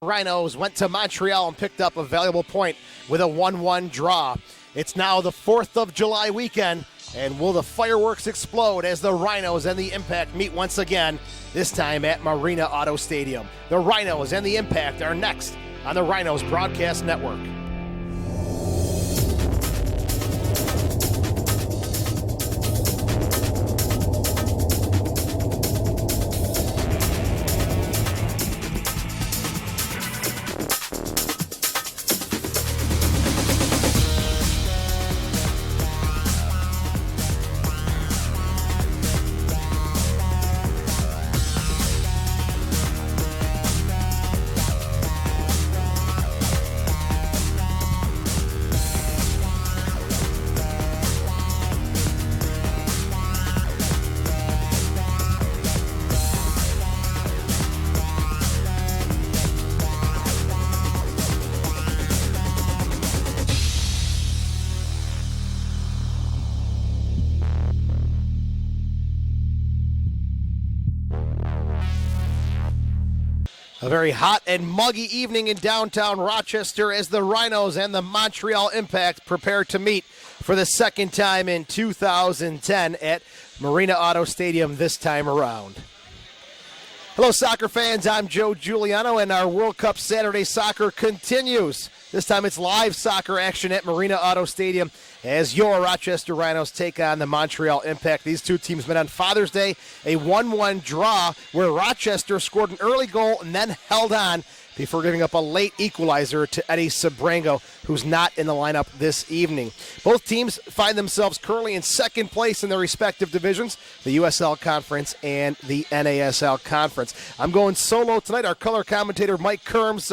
Rhinos went to Montreal and picked up a valuable point with a 1-1 draw. It's now the 4th of July weekend, and will the fireworks explode as the Rhinos and the Impact meet once again, this time at Marina Auto Stadium. The Rhinos and the Impact are next on the Rhinos Broadcast Network. A very hot and muggy evening in downtown Rochester as the Rhinos and the Montreal Impact prepare to meet for the second time in 2010 at Marina Auto Stadium this time around. Hello, soccer fans. I'm Joe Giuliano, and our World Cup Saturday Soccer continues. This time it's live soccer action at Marina Auto Stadium as your Rochester Rhinos take on the Montreal Impact. These two teams met on Father's Day, a 1-1 draw where Rochester scored an early goal and then held on before giving up a late equalizer to Eddie Sabrango, who's not in the lineup this evening. Both teams find themselves currently in second place in their respective divisions, the USL Conference and the NASL Conference. I'm going solo tonight. Our color commentator, Mike Kerms,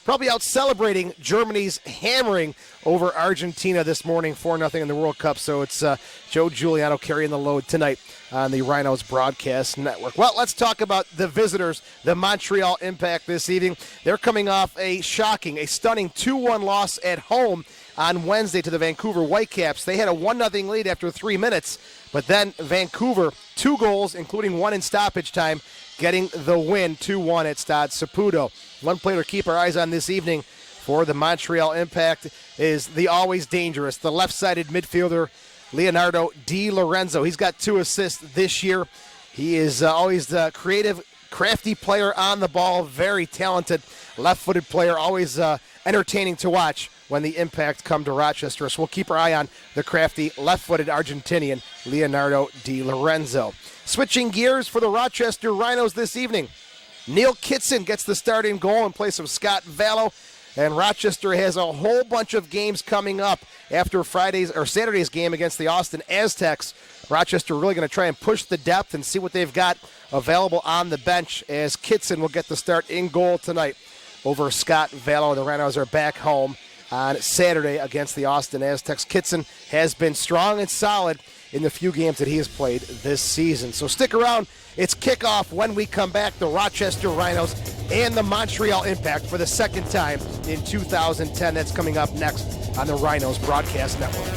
probably out celebrating Germany's hammering over Argentina this morning, 4-0 in the World Cup. So it's Joe Giuliano carrying the load tonight on the Rhinos Broadcast Network. Well, let's talk about the visitors, the Montreal Impact this evening. They're coming off a stunning 2-1 loss at home on Wednesday to the Vancouver Whitecaps. They had a 1-0 lead after 3 minutes, but then Vancouver, 2 goals, including one in stoppage time, getting the win 2-1 at Stade Saputo. One player to keep our eyes on this evening for the Montreal Impact is the always dangerous, the left-sided midfielder, Leonardo Di Lorenzo. He's got 2 assists this year. He is always the creative, crafty player on the ball, very talented left-footed player, always entertaining to watch when the Impact come to Rochester. So we'll keep our eye on the crafty left-footed Argentinian Leonardo Di Lorenzo. Switching gears for the Rochester Rhinos this evening, Neil Kitson gets the start in goal in place of Scott Vallow. And Rochester has a whole bunch of games coming up after Saturday's game against the Austin Aztecs. Rochester really going to try and push the depth and see what they've got available on the bench as Kitson will get the start in goal tonight over Scott Vallow. The Rhinos are back home on Saturday against the Austin Aztecs. Kitson has been strong and solid in the few games that he has played this season. So stick around. It's kickoff when we come back. The Rochester Rhinos and the Montreal Impact for the second time in 2010. That's coming up next on the Rhinos Broadcast Network.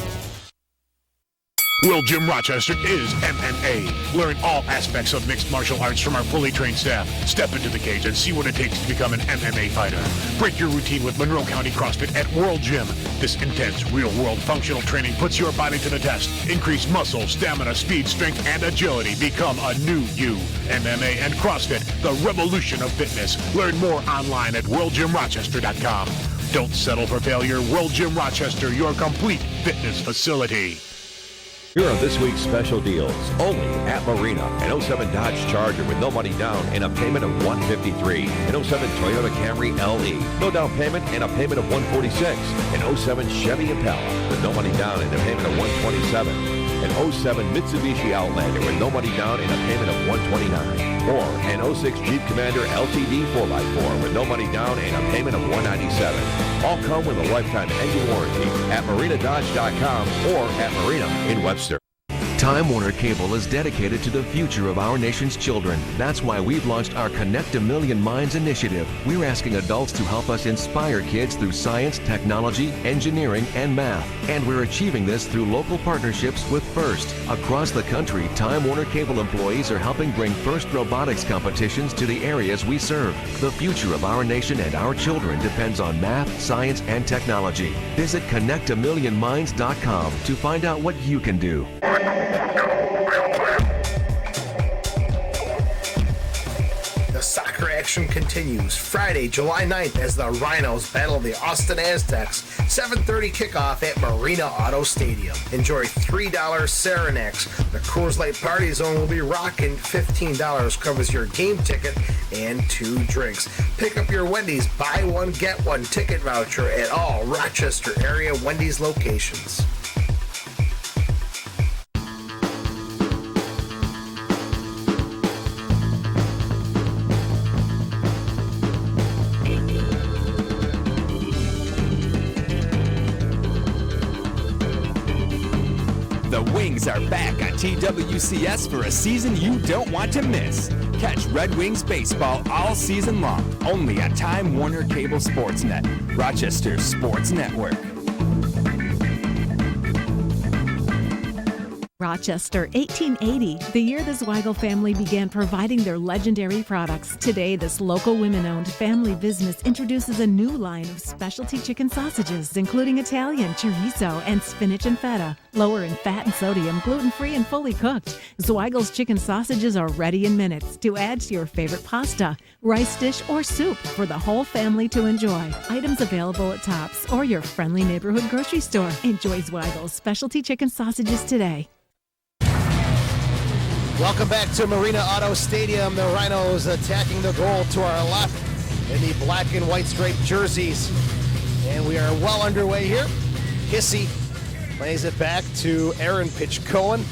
World Gym Rochester is MMA. Learn all aspects of mixed martial arts from our fully trained staff. Step into the cage and see what it takes to become an MMA fighter. Break your routine with Monroe County CrossFit at World Gym. This intense, real-world functional training puts your body to the test. Increase muscle, stamina, speed, strength, and agility. Become a new you. MMA and CrossFit, the revolution of fitness. Learn more online at worldgymrochester.com. Don't settle for failure. World Gym Rochester, your complete fitness facility. Here are this week's special deals, only at Marina. An 07 Dodge Charger with no money down and a payment of $153. An 07 Toyota Camry LE, no down payment and a payment of $146. An 07 Chevy Impala with no money down and a payment of $127. An 07 Mitsubishi Outlander with no money down and a payment of $129. Or an 06 Jeep Commander LTD 4x4 with no money down and a payment of $197. All come with a lifetime engine warranty at marinadodge.com or at Marina in Webster. Time Warner Cable is dedicated to the future of our nation's children. That's why we've launched our Connect a Million Minds initiative. We're asking adults to help us inspire kids through science, technology, engineering, and math. And we're achieving this through local partnerships with FIRST. Across the country, Time Warner Cable employees are helping bring FIRST robotics competitions to the areas we serve. The future of our nation and our children depends on math, science, and technology. Visit connectamillionminds.com to find out what you can do. The soccer action continues Friday, July 9th as the Rhinos battle the Austin Aztecs. 7:30 kickoff at Marina Auto Stadium. Enjoy $3 Saranacs. The Coors Light Party Zone will be rocking. $15 covers your game ticket and 2 drinks. Pick up your Wendy's buy one get one ticket voucher at all Rochester area Wendy's locations. The Wings are back on TWCS for a season you don't want to miss. Catch Red Wings baseball all season long, only on Time Warner Cable Sportsnet, Rochester's sports network. Rochester, 1880, the year the Zweigel family began providing their legendary products. Today, this local women-owned family business introduces a new line of specialty chicken sausages, including Italian, chorizo, and spinach and feta. Lower in fat and sodium, gluten-free and fully cooked, Zweigel's chicken sausages are ready in minutes to add to your favorite pasta, rice dish, or soup for the whole family to enjoy. Items available at Tops or your friendly neighborhood grocery store. Enjoy Zweigel's specialty chicken sausages today. Welcome back to Marina Auto Stadium. The Rhinos attacking the goal to our left in the black and white striped jerseys. And we are well underway here. Hissey plays it back to Aaron Pitch-Cohen.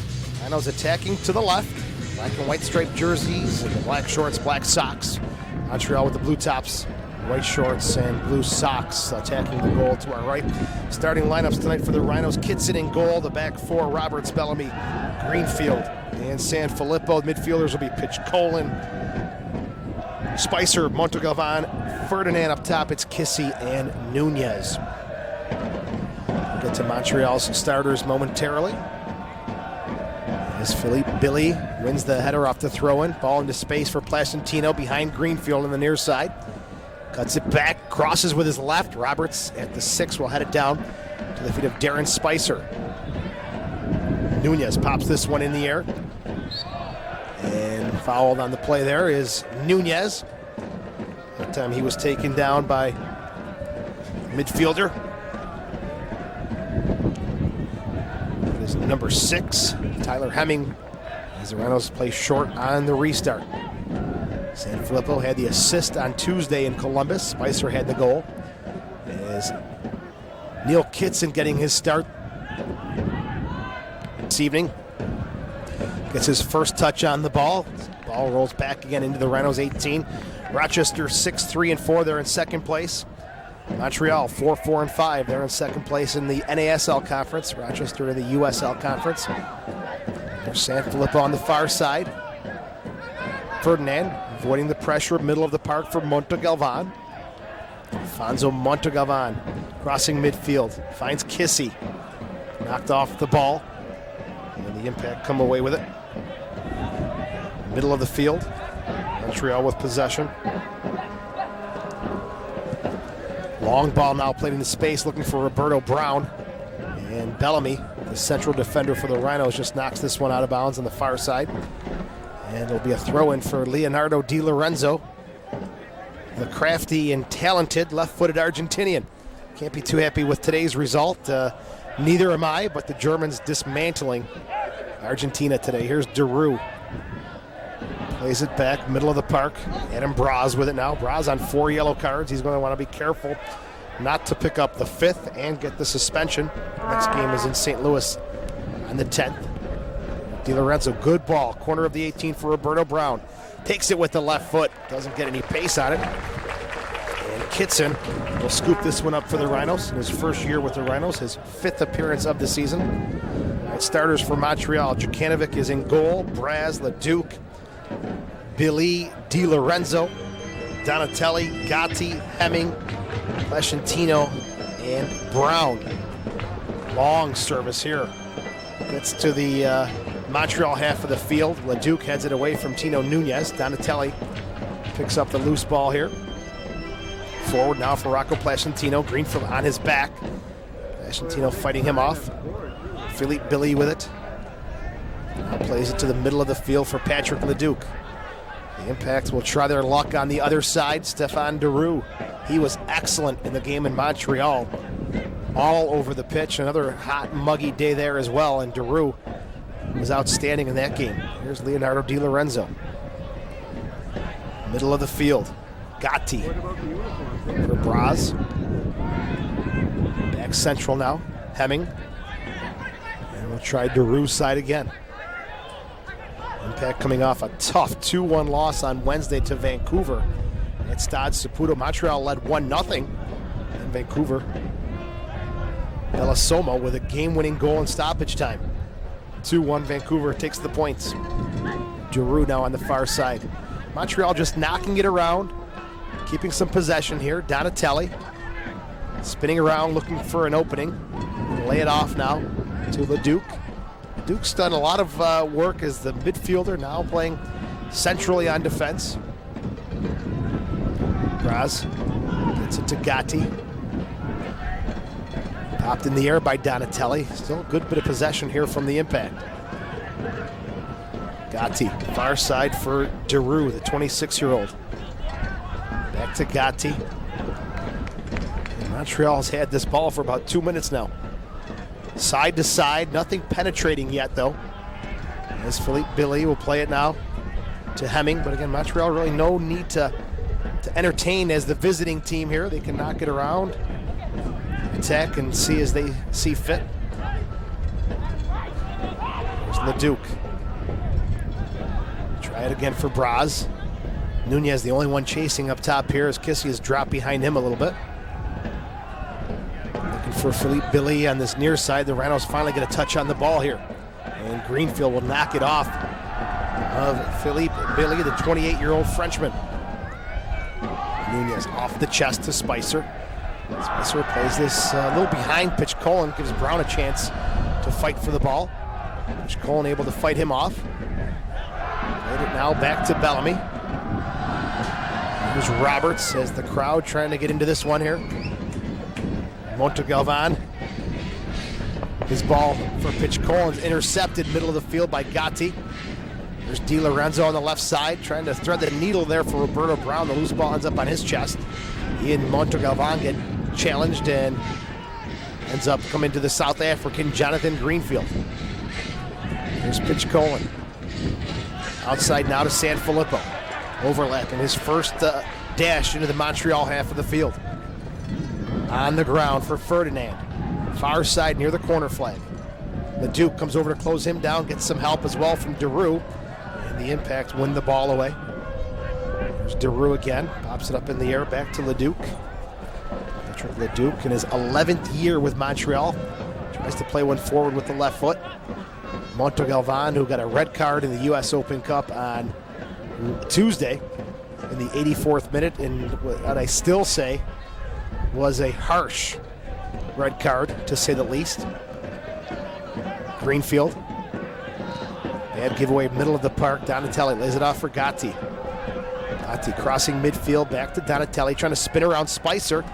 Rhinos attacking to the left. Black and white striped jerseys and the black shorts, black socks. Montreal with the blue tops, white shorts, and blue socks attacking the goal to our right. Starting lineups tonight for the Rhinos. Kitson in goal. The back four, Roberts, Bellamy, Greenfield, and San Filippo. Midfielders will be Pitch-Cohen, Spicer, Montegalvan, Ferdinand up top. It's Kissy and Nunez. We'll get to Montreal's starters momentarily. As Philippe Billy wins the header off the throw-in. Ball into space for Placentino behind Greenfield on the near side. Cuts it back, crosses with his left. Roberts at the 6 will head it down to the feet of Darren Spicer. Nunez pops this one in the air. And fouled on the play there is Nunez. That time he was taken down by midfielder. It is number 6, Tyler Hemming, as the Rhinos play short on the restart. San Filippo had the assist on Tuesday in Columbus. Spicer had the goal. As Neil Kitson getting his start this evening. Gets his first touch on the ball. Ball rolls back again into the Rhinos 18. Rochester 6-3-4. They're in second place. Montreal 4-4-5. They're in second place in the NASL conference. Rochester in the USL conference. There's San Filippo on the far side. Ferdinand avoiding the pressure, middle of the park for Montegalvan. Alfonso Montegalvan crossing midfield. Finds Kissy. Knocked off the ball. And the Impact come away with it. Middle of the field. Montreal with possession. Long ball now played into space, looking for Roberto Brown. And Bellamy, the central defender for the Rhinos, just knocks this one out of bounds on the far side. And it'll be a throw-in for Leonardo Di Lorenzo, the crafty and talented left-footed Argentinian. Can't be too happy with today's result. Neither am I, but the Germans dismantling Argentina today. Here's Deroux. Plays it back, middle of the park. Adam Braz with it now. Braz on 4 yellow cards. He's going to want to be careful not to pick up the 5th and get the suspension. Next game is in St. Louis on the 10th. Di Lorenzo, good ball. Corner of the 18 for Roberto Brown. Takes it with the left foot. Doesn't get any pace on it. And Kitson will scoop this one up for the Rhinos. In his first year with the Rhinos, his 5th appearance of the season. At starters for Montreal, Jukanovic is in goal, Braz, Leduc, Billy, DiLorenzo, Donatelli, Gatti, Hemming, Crescentino, and Brown. Long service here. Gets to the Montreal half of the field. Leduc heads it away from Tino Nunez. Donatelli picks up the loose ball here. Forward now for Rocco Placentino. Greenfield on his back. Placentino fighting him off. Philippe Billy with it. Now plays it to the middle of the field for Patrick Leduc. The Impact will try their luck on the other side. Stéphane Deroux. He was excellent in the game in Montreal. All over the pitch. Another hot, muggy day there as well. And Deroux was outstanding in that game. Here's Leonardo DiLorenzo. Middle of the field. Gatti for Braz. Back central now. Hemming. And we'll try Deroux's side again. Impact coming off a tough 2-1 loss on Wednesday to Vancouver at Stade Saputo. Montreal led 1-0 in Vancouver. Bellasomo with a game-winning goal in stoppage time. 2-1 Vancouver takes the points. Deroux now on the far side. Montreal just knocking it around, keeping some possession here. Donatelli spinning around looking for an opening. Lay it off now to Leduc. Leduc's done a lot of work as the midfielder, now playing centrally on defense. Braz gets it to Gatti. Popped in the air by Donatelli. Still a good bit of possession here from the Impact. Gatti, far side for Deroux, the 26-year-old. Back to Gatti. And Montreal's had this ball for about 2 minutes now. Side to side, nothing penetrating yet though. As Philippe Billy will play it now to Hemming, but again, Montreal really no need to entertain as the visiting team here. They can knock it around, attack, and see as they see fit. There's Leduc. Try it again for Braz. Nunez, the only one chasing up top here, as Kissy has dropped behind him a little bit. Looking for Philippe Billy on this near side. The Rhinos finally get a touch on the ball here. And Greenfield will knock it off of Philippe Billy, the 28-year-old Frenchman. Nunez off the chest to Spicer. Spicer plays this little behind pitch. Cullen gives Brown a chance to fight for the ball. Which Cullen able to fight him off. Played it now back to Bellamy. Here's Roberts as the crowd trying to get into this one here. Montegalvan. His ball for pitch. Cullen's intercepted middle of the field by Gatti. There's DiLorenzo on the left side trying to thread the needle there for Roberto Brown. The loose ball ends up on his chest. He and Montegalvan get challenged and ends up coming to the South African Jonathan Greenfield. Here's pitch Cullen. Outside now to Sanfilippo. Overlapping his first dash into the Montreal half of the field. On the ground for Ferdinand. Far side near the corner flag. Leduc comes over to close him down, gets some help as well from Deroux. And the Impact win the ball away. There's Deroux again. Pops it up in the air back to Leduc. Patrick Leduc in his 11th year with Montreal. Tries to play one forward with the left foot. Montegalvan, who got a red card in the U.S. Open Cup on Tuesday in the 84th minute, and what I still say was a harsh red card, to say the least. Greenfield. Bad giveaway, middle of the park. Donatelli lays it off for Gatti. Gatti crossing midfield, back to Donatelli, trying to spin around Spicer.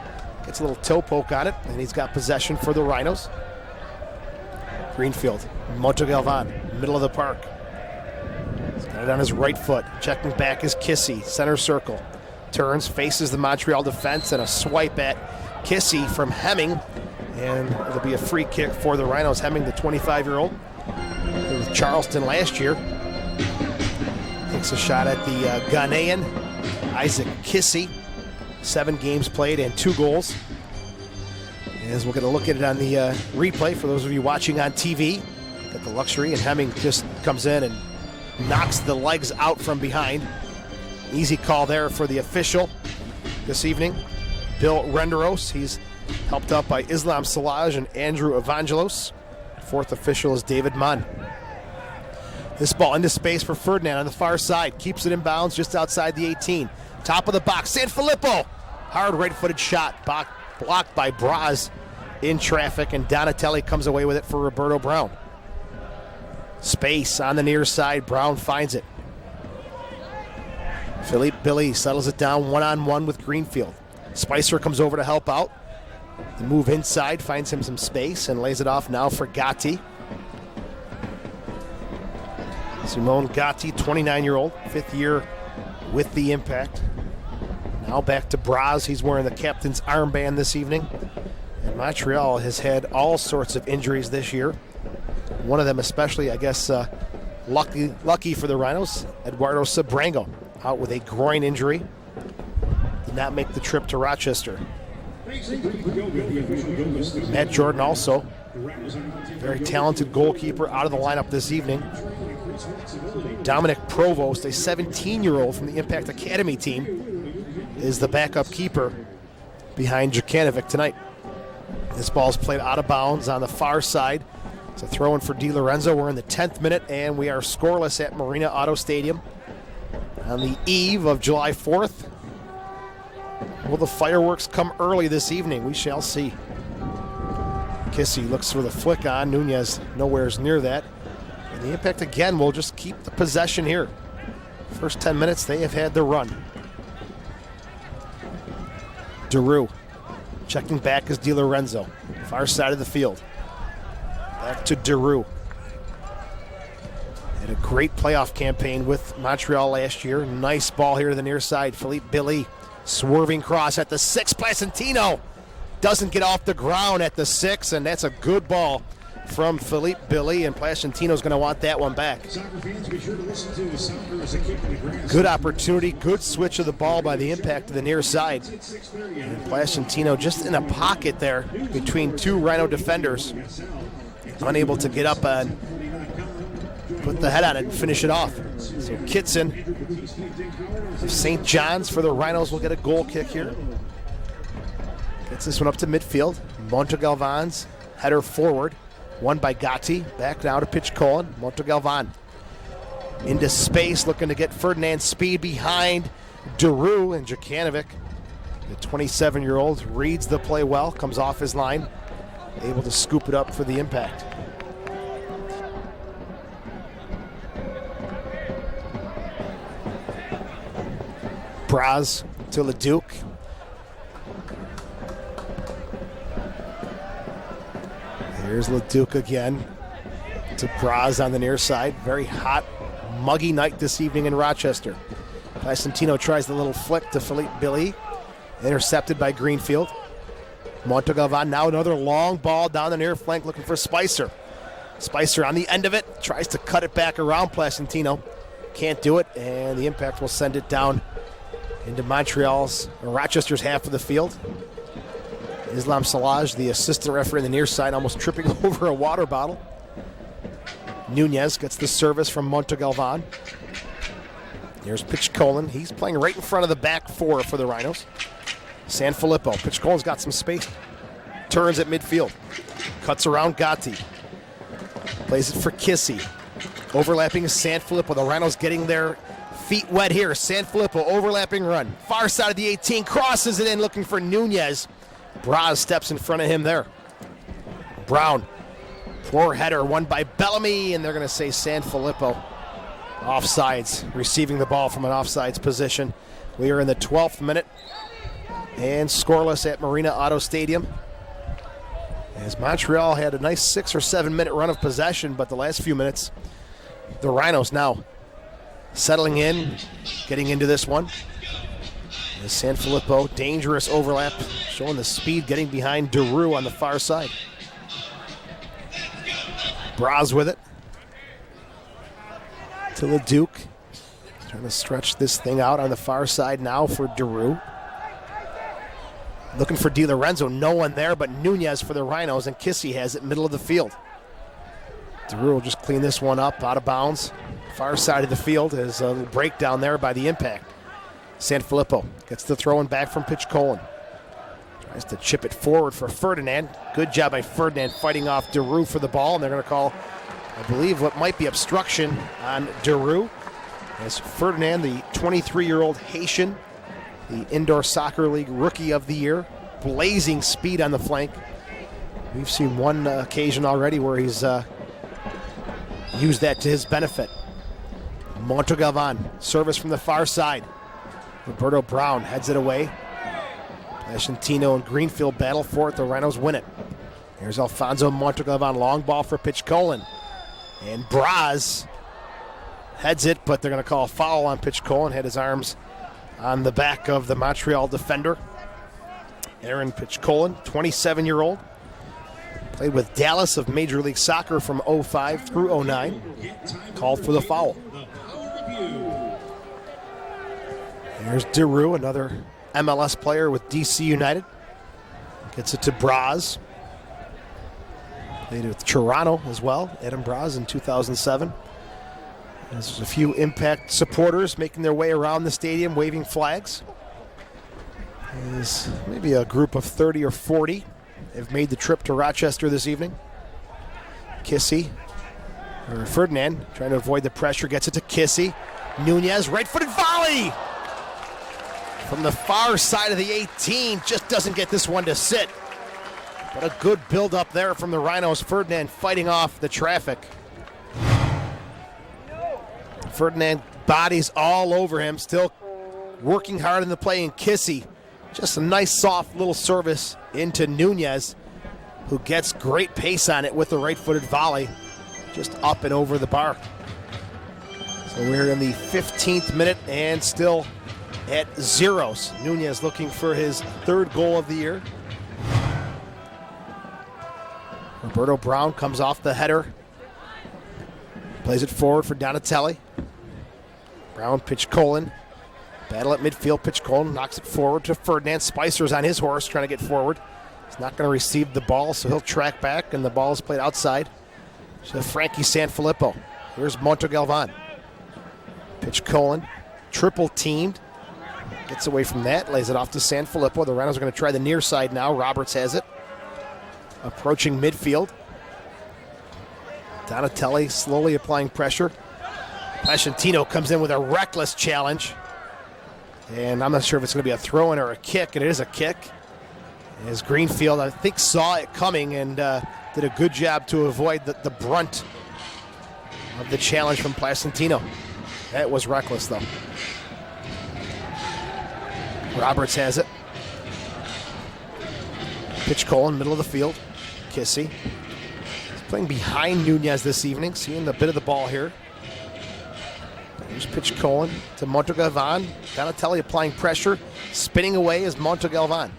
Gets a little toe poke on it, and he's got possession for the Rhinos. Greenfield, Montegalvan, middle of the park. He's got it on his right foot. Checking back is Kissy, center circle. Turns, faces the Montreal defense, and a swipe at Kissy from Hemming. And it'll be a free kick for the Rhinos. Hemming, the 25-year-old, with Charleston last year. Takes a shot at the Ghanaian, Isaac Kissy. 7 games played and 2 goals. As we're going to look at it on the replay for those of you watching on TV. Got the luxury, and Hemming just comes in and knocks the legs out from behind. Easy call there for the official this evening. Bill Renderos, he's helped up by Islam Salaj and Andrew Evangelos Fourth official is David Munn. This ball into space for Ferdinand on the far side. Keeps it in bounds just outside the 18. Top of the box, Sanfilippo. Hard right-footed shot, blocked by Braz in traffic, and Donatelli comes away with it for Roberto Brown. Space on the near side, Brown finds it. Philippe Billy settles it down one-on-one with Greenfield. Spicer comes over to help out. The move inside finds him some space and lays it off now for Gatti. Simone Gatti, 29-year-old, 5th year with the Impact. Now back to Braz. He's wearing the captain's armband this evening. And Montreal has had all sorts of injuries this year. One of them especially, I guess, lucky for the Rhinos, Eduardo Sabrango, out with a groin injury. Did not make the trip to Rochester. Matt Jordan also, very talented goalkeeper, out of the lineup this evening. Dominic Provost, a 17-year-old from the Impact Academy team, is the backup keeper behind Jukanovic tonight. This ball's played out of bounds on the far side. It's a throw-in for Di Lorenzo. We're in the 10th minute, and we are scoreless at Marina Auto Stadium on the eve of July 4th. Will the fireworks come early this evening? We shall see. Kissy looks for the flick on. Nunez nowhere near that. And the Impact again will just keep the possession here. First 10 minutes, they have had the run. Daru checking back is Di Lorenzo. Far side of the field. Back to Daru. Had a great playoff campaign with Montreal last year. Nice ball here to the near side. Philippe Billy swerving cross at the 6. Placentino doesn't get off the ground at the 6, and that's a good ball from Philippe Billy, and Placentino's going to want that one back. Good opportunity, good switch of the ball by the Impact to the near side. And Placentino just in a pocket there between two Rhino defenders, unable to get up and put the head on it and finish it off. So Kitson of St. John's for the Rhinos will get a goal kick here. Gets this one up to midfield. Montegalvan's header forward. Won by Gatti. Back now to pitch Colin. Montegalvan into space, looking to get Ferdinand's speed behind Daru, and Jukanovic, the 27-year-old, reads the play well, comes off his line, able to scoop it up for the Impact. Braz to Leduc. Here's Leduc again to Braz on the near side. Very hot, muggy night this evening in Rochester. Placentino tries the little flick to Philippe Billy. Intercepted by Greenfield. Montegalvan now another long ball down the near flank looking for Spicer. Spicer on the end of it. Tries to cut it back around Placentino. Can't do it, and the Impact will send it down into Rochester's half of the field. Islam Salaj, the assistant referee on the near side, almost tripping over a water bottle. Nunez gets the service from Montegalvan. Here's Pitch Colin. He's playing right in front of the back four for the Rhinos. Sanfilippo. Pitch Colin's got some space. Turns at midfield. Cuts around Gatti. Plays it for Kissy. Overlapping is Sanfilippo. The Rhinos getting their feet wet here. Sanfilippo overlapping run. Far side of the 18. Crosses it in looking for Nunez. Braz steps in front of him there. Brown. Poor header won by Bellamy, and they're going to say Sanfilippo. Offsides. Receiving the ball from an offsides position. We are in the 12th minute and scoreless at Marina Auto Stadium. As Montreal had a nice 6 or 7 minute run of possession, but the last few minutes, the Rhinos now settling in, getting into this one. As Sanfilippo, dangerous overlap, showing the speed, getting behind Daru on the far side. Braz with it. To Leduc. Trying to stretch this thing out on the far side now for Daru. Looking for Di Lorenzo, no one there but Nunez for the Rhinos, and Kissy has it middle of the field. Daru will just clean this one up, out of bounds. Far side of the field is a little breakdown there by the Impact. Sanfilippo gets the throw in back from Pitch Colin. Tries to chip it forward for Ferdinand. Good job by Ferdinand fighting off DeRue for the ball, and they're going to call, I believe, what might be obstruction on DeRue. As Ferdinand, the 23-year-old Haitian, the Indoor Soccer League Rookie of the Year, blazing speed on the flank. We've seen one occasion already where he's used that to his benefit. Montegalvan, service from the far side. Roberto Brown heads it away. Plascentino and Greenfield battle for it. The Rhinos win it. Here's Alfonso Montegalvan, long ball for Pitchkolin. And Braz heads it, but they're going to call a foul on Pitchkolin. Had his arms on the back of the Montreal defender. Aaron Pitchkolin, 27-year-old. Played with Dallas of Major League Soccer from 05 through 09. Called for the foul. Here's DeRue, another MLS player with DC United. Gets it to Braz. Played with Toronto as well, Adam Braz in 2007. There's a few Impact supporters making their way around the stadium waving flags. There's maybe a group of 30 or 40 have made the trip to Rochester this evening. Ferdinand trying to avoid the pressure, gets it to Kissy. Nunez, right-footed volley! From the far side of the 18, just doesn't get this one to sit. But a good build-up there from the Rhinos. Ferdinand fighting off the traffic. Ferdinand bodies all over him, still working hard in the play, and Kissy, just a nice soft little service into Nunez, who gets great pace on it with the right-footed volley, just up and over the bar. So we're in the 15th minute and still at zeros. Nunez looking for his third goal of the year. Roberto Brown comes off the header. Plays it forward for Donatelli. Brown, Pitchkolin. Battle at midfield. Pitchkolin knocks it forward to Ferdinand. Spicer's on his horse trying to get forward. He's not going to receive the ball, so he'll track back, and the ball is played outside to Frankie Sanfilippo. Here's Montegalvan. Pitchkolin, triple teamed. Gets away from that, lays it off to Sanfilippo. The Rhinos are going to try the near side now. Roberts has it. Approaching midfield. Donatelli slowly applying pressure. Plascentino comes in with a reckless challenge. And I'm not sure if it's going to be a throw-in or a kick, and it is a kick. As Greenfield, I think, saw it coming and did a good job to avoid the brunt of the challenge from Plascentino. That was reckless, though. Roberts has it. Pitchkolin, middle of the field. Kissy. He's playing behind Nunez this evening, seeing a bit of the ball here. Here's Pitchkolin to Montegalvan. Donatelli applying pressure. Spinning away is Montegalvan.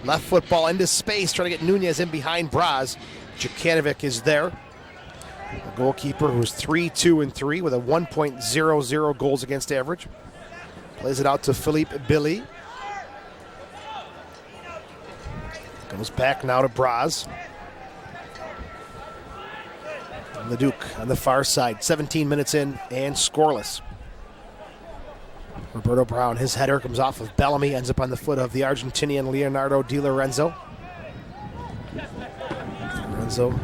Left foot ball into space, trying to get Nunez in behind Braz. Jukanovic is there. A goalkeeper who's 3-2-3 with a 1.00 goals against average. Plays it out to Philippe Billy. Goes back now to Braz. Leduc on the far side. 17 minutes in and scoreless. Roberto Brown, his header comes off of Bellamy, ends up on the foot of the Argentinian Leonardo Di Lorenzo. Lorenzo,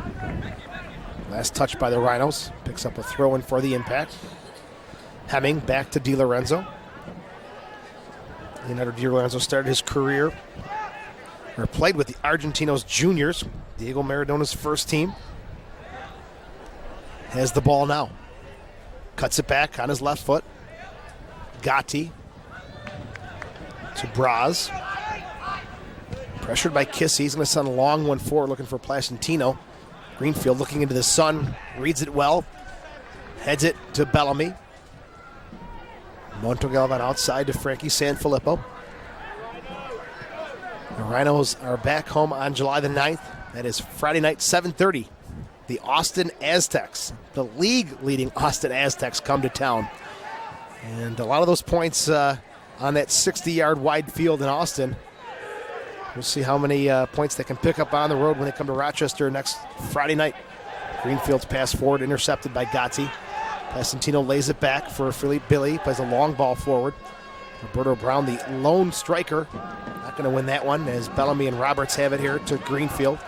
last touch by the Rhinos, picks up a throw-in for the Impact. Hemming back to Di Lorenzo. Leonardo Di Lorenzo started his career, or played with the Argentinos juniors, Diego Maradona's first team. Has the ball now. Cuts it back on his left foot. Gatti to Braz. Pressured by Kissy. He's going to send a long one forward looking for Plascentino. Greenfield looking into the sun. Reads it well. Heads it to Bellamy. Montegalvan outside to Frankie Sanfilippo. The Rhinos are back home on July the 9th. That is Friday night, 7:30. The Austin Aztecs, the league-leading Austin Aztecs, come to town. And a lot of those points on that 60-yard wide field in Austin. We'll see how many points they can pick up on the road when they come to Rochester next Friday night. Greenfield's pass forward, intercepted by Gatti. Plascentino lays it back for Philippe Billy, plays a long ball forward. Roberto Brown, the lone striker. Not going to win that one as Bellamy and Roberts have it here to Greenfield.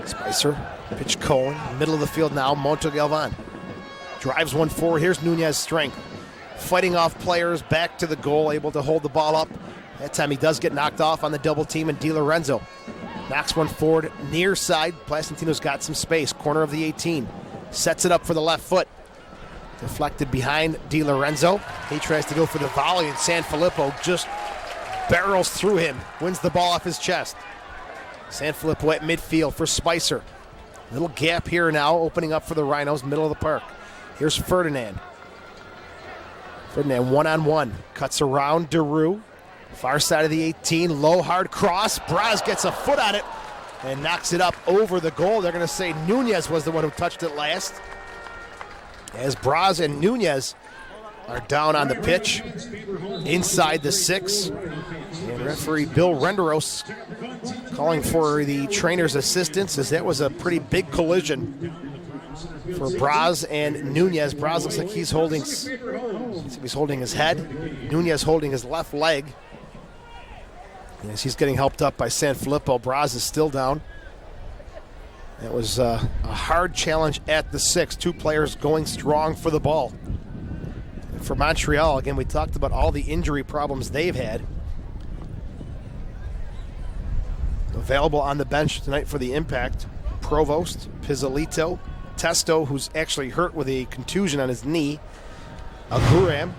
Spicer, pitch Cohen, middle of the field now, Montegalvan. Drives one forward, here's Nunez strength. Fighting off players, back to the goal, able to hold the ball up. That time he does get knocked off on the double team, and Di Lorenzo knocks one forward, near side. Placentino's got some space, corner of the 18. Sets it up for the left foot. Deflected behind Di Lorenzo. He tries to go for the volley, and Sanfilippo just barrels through him, wins the ball off his chest. Sanfilippo at midfield for Spicer. Little gap here now, opening up for the Rhinos, middle of the park. Here's Ferdinand. Ferdinand one-on-one, cuts around Daru. Far side of the 18, low, hard cross. Braz gets a foot on it and knocks it up over the goal. They're going to say Nunez was the one who touched it last. As Braz and Nunez are down on the pitch, inside the 6. And referee Bill Renderos calling for the trainer's assistance, as that was a pretty big collision for Braz and Nunez. Braz looks like he's holding his head. Nunez holding his left leg. As he's getting helped up by Sanfilippo, Braz is still down. That was a hard challenge at the 6. Two players going strong for the ball. And for Montreal, again, we talked about all the injury problems they've had. Available on the bench tonight for the Impact, Provost, Pizzolito, Testo, who's actually hurt with a contusion on his knee, Aguram,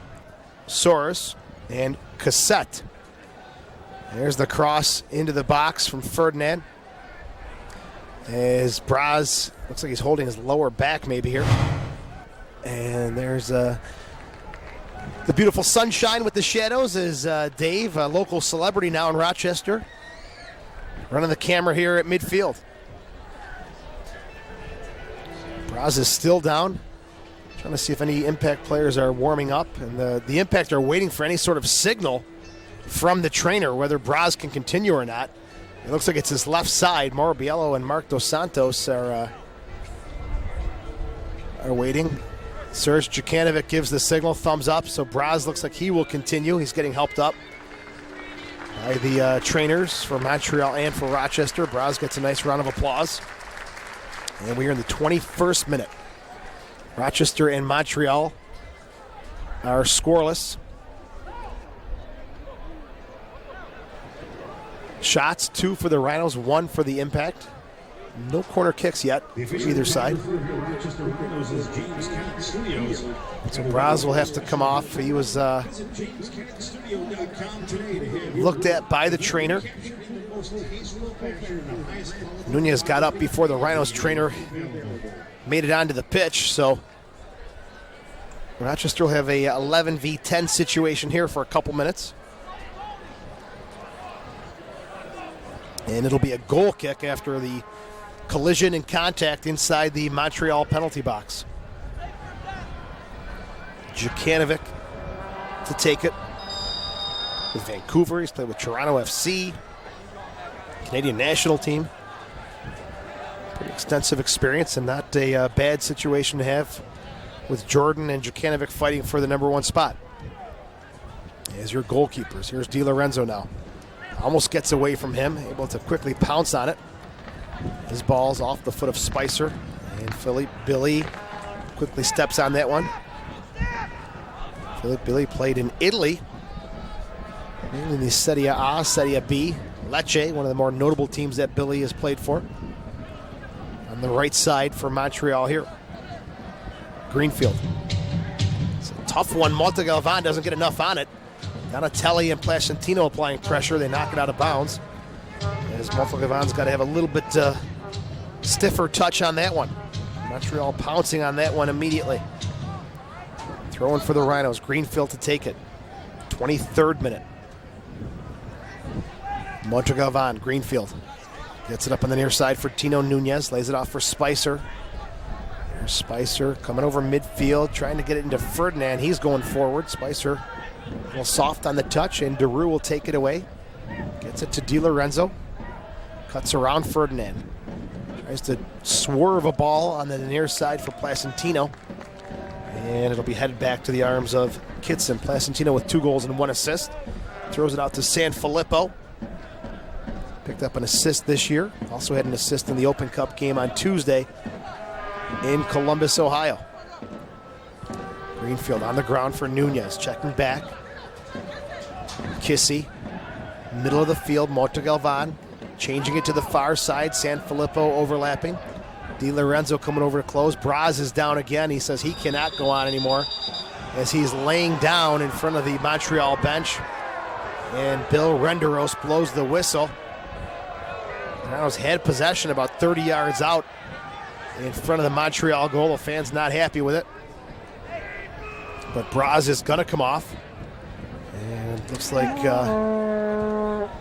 Soros, and Cassette. There's the cross into the box from Ferdinand. As Braz looks like he's holding his lower back maybe here. And there's the beautiful sunshine with the shadows as Dave, a local celebrity now in Rochester, running the camera here at midfield. Braz is still down. Trying to see if any Impact players are warming up. And the Impact are waiting for any sort of signal from the trainer, whether Braz can continue or not. It looks like it's his left side. Mauro Biello and Mark Dos Santos are waiting. Serge Jukanovic gives the signal, thumbs up, so Braz looks like he will continue. He's getting helped up by the trainers for Montreal and for Rochester. Braz gets a nice round of applause. And we are in the 21st minute. Rochester and Montreal are scoreless. Shots, 2 for the Rhinos, 1 for the Impact. No corner kicks yet for either side. So Braz will have to come off. He was looked at by the trainer. Nunez got up before the Rhinos trainer made it onto the pitch, so Rochester will have a 11v10 situation here for a couple minutes. And it'll be a goal kick after the collision and contact inside the Montreal penalty box. Jukanovic to take it with Vancouver. He's played with Toronto FC, Canadian national team. Pretty extensive experience and not a bad situation to have with Jordan and Jukanovic fighting for the number 1 spot. As your goalkeepers, here's Di Lorenzo now. Almost gets away from him, able to quickly pounce on it. His ball's off the foot of Spicer, and Philippe Billy quickly steps on that one. Philippe Billy played in Italy, in the Serie A, Serie B. Lecce, one of the more notable teams that Billy has played for. On the right side for Montreal here. Greenfield. It's a tough one. Montegalvan doesn't get enough on it. Donatelli and Placentino applying pressure. They knock it out of bounds. As Montegalvan's got to have a little bit stiffer touch on that one. Montreal pouncing on that one immediately. Throwing for the Rhinos. Greenfield to take it. 23rd minute. Montegalvan, Greenfield. Gets it up on the near side for Tino Nunez. Lays it off for Spicer. There's Spicer coming over midfield, trying to get it into Ferdinand. He's going forward. Spicer a little soft on the touch, and Daru will take it away. Gets it to Di Lorenzo. Cuts around Ferdinand. Tries to swerve a ball on the near side for Placentino. And it'll be headed back to the arms of Kitson. Placentino with 2 goals and 1 assist. Throws it out to San Filippo. Picked up an assist this year. Also had an assist in the Open Cup game on Tuesday in Columbus, Ohio. Greenfield on the ground for Nunez. Checking back. Kissy. Middle of the field, Montegalvan. Changing it to the far side. San Filippo overlapping. Di Lorenzo coming over to close. Braz is down again. He says he cannot go on anymore as he's laying down in front of the Montreal bench. And Bill Renderos blows the whistle. Rhinos had possession about 30 yards out in front of the Montreal goal. The fans not happy with it. But Braz is going to come off. And it looks like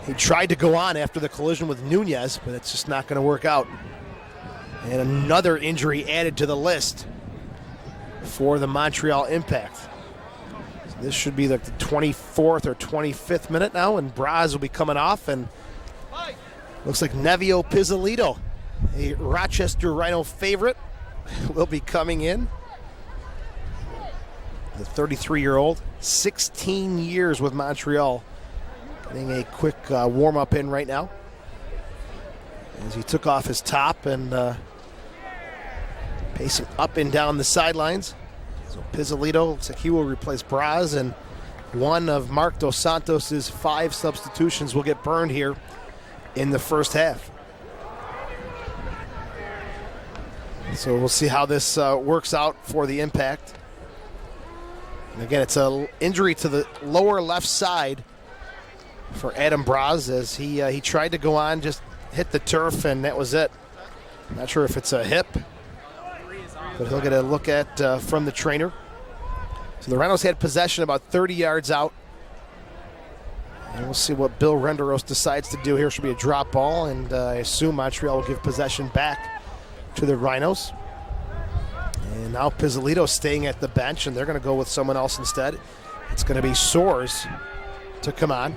he tried to go on after the collision with Nunez, but it's just not going to work out. And another injury added to the list for the Montreal Impact. So this should be like the 24th or 25th minute now, and Braz will be coming off. And looks like Nevio Pizzolito, a Rochester Rhino favorite, will be coming in. The 33-year-old, 16 years with Montreal, getting a quick warm-up in right now as he took off his top and pacing up and down the sidelines. So Pizzolito looks like he will replace Braz, and one of Mark Dos Santos' 5 substitutions will get burned here in the first half. So we'll see how this works out for the Impact. And again, it's an injury to the lower left side for Adam Braz as he tried to go on, just hit the turf, and that was it. Not sure if it's a hip, but he'll get a look at from the trainer. So the Rhinos had possession about 30 yards out. And we'll see what Bill Renderos decides to do here. Should be a drop ball, and I assume Montreal will give possession back to the Rhinos. And now Pizzolito staying at the bench, and they're going to go with someone else instead. It's going to be Soares to come on.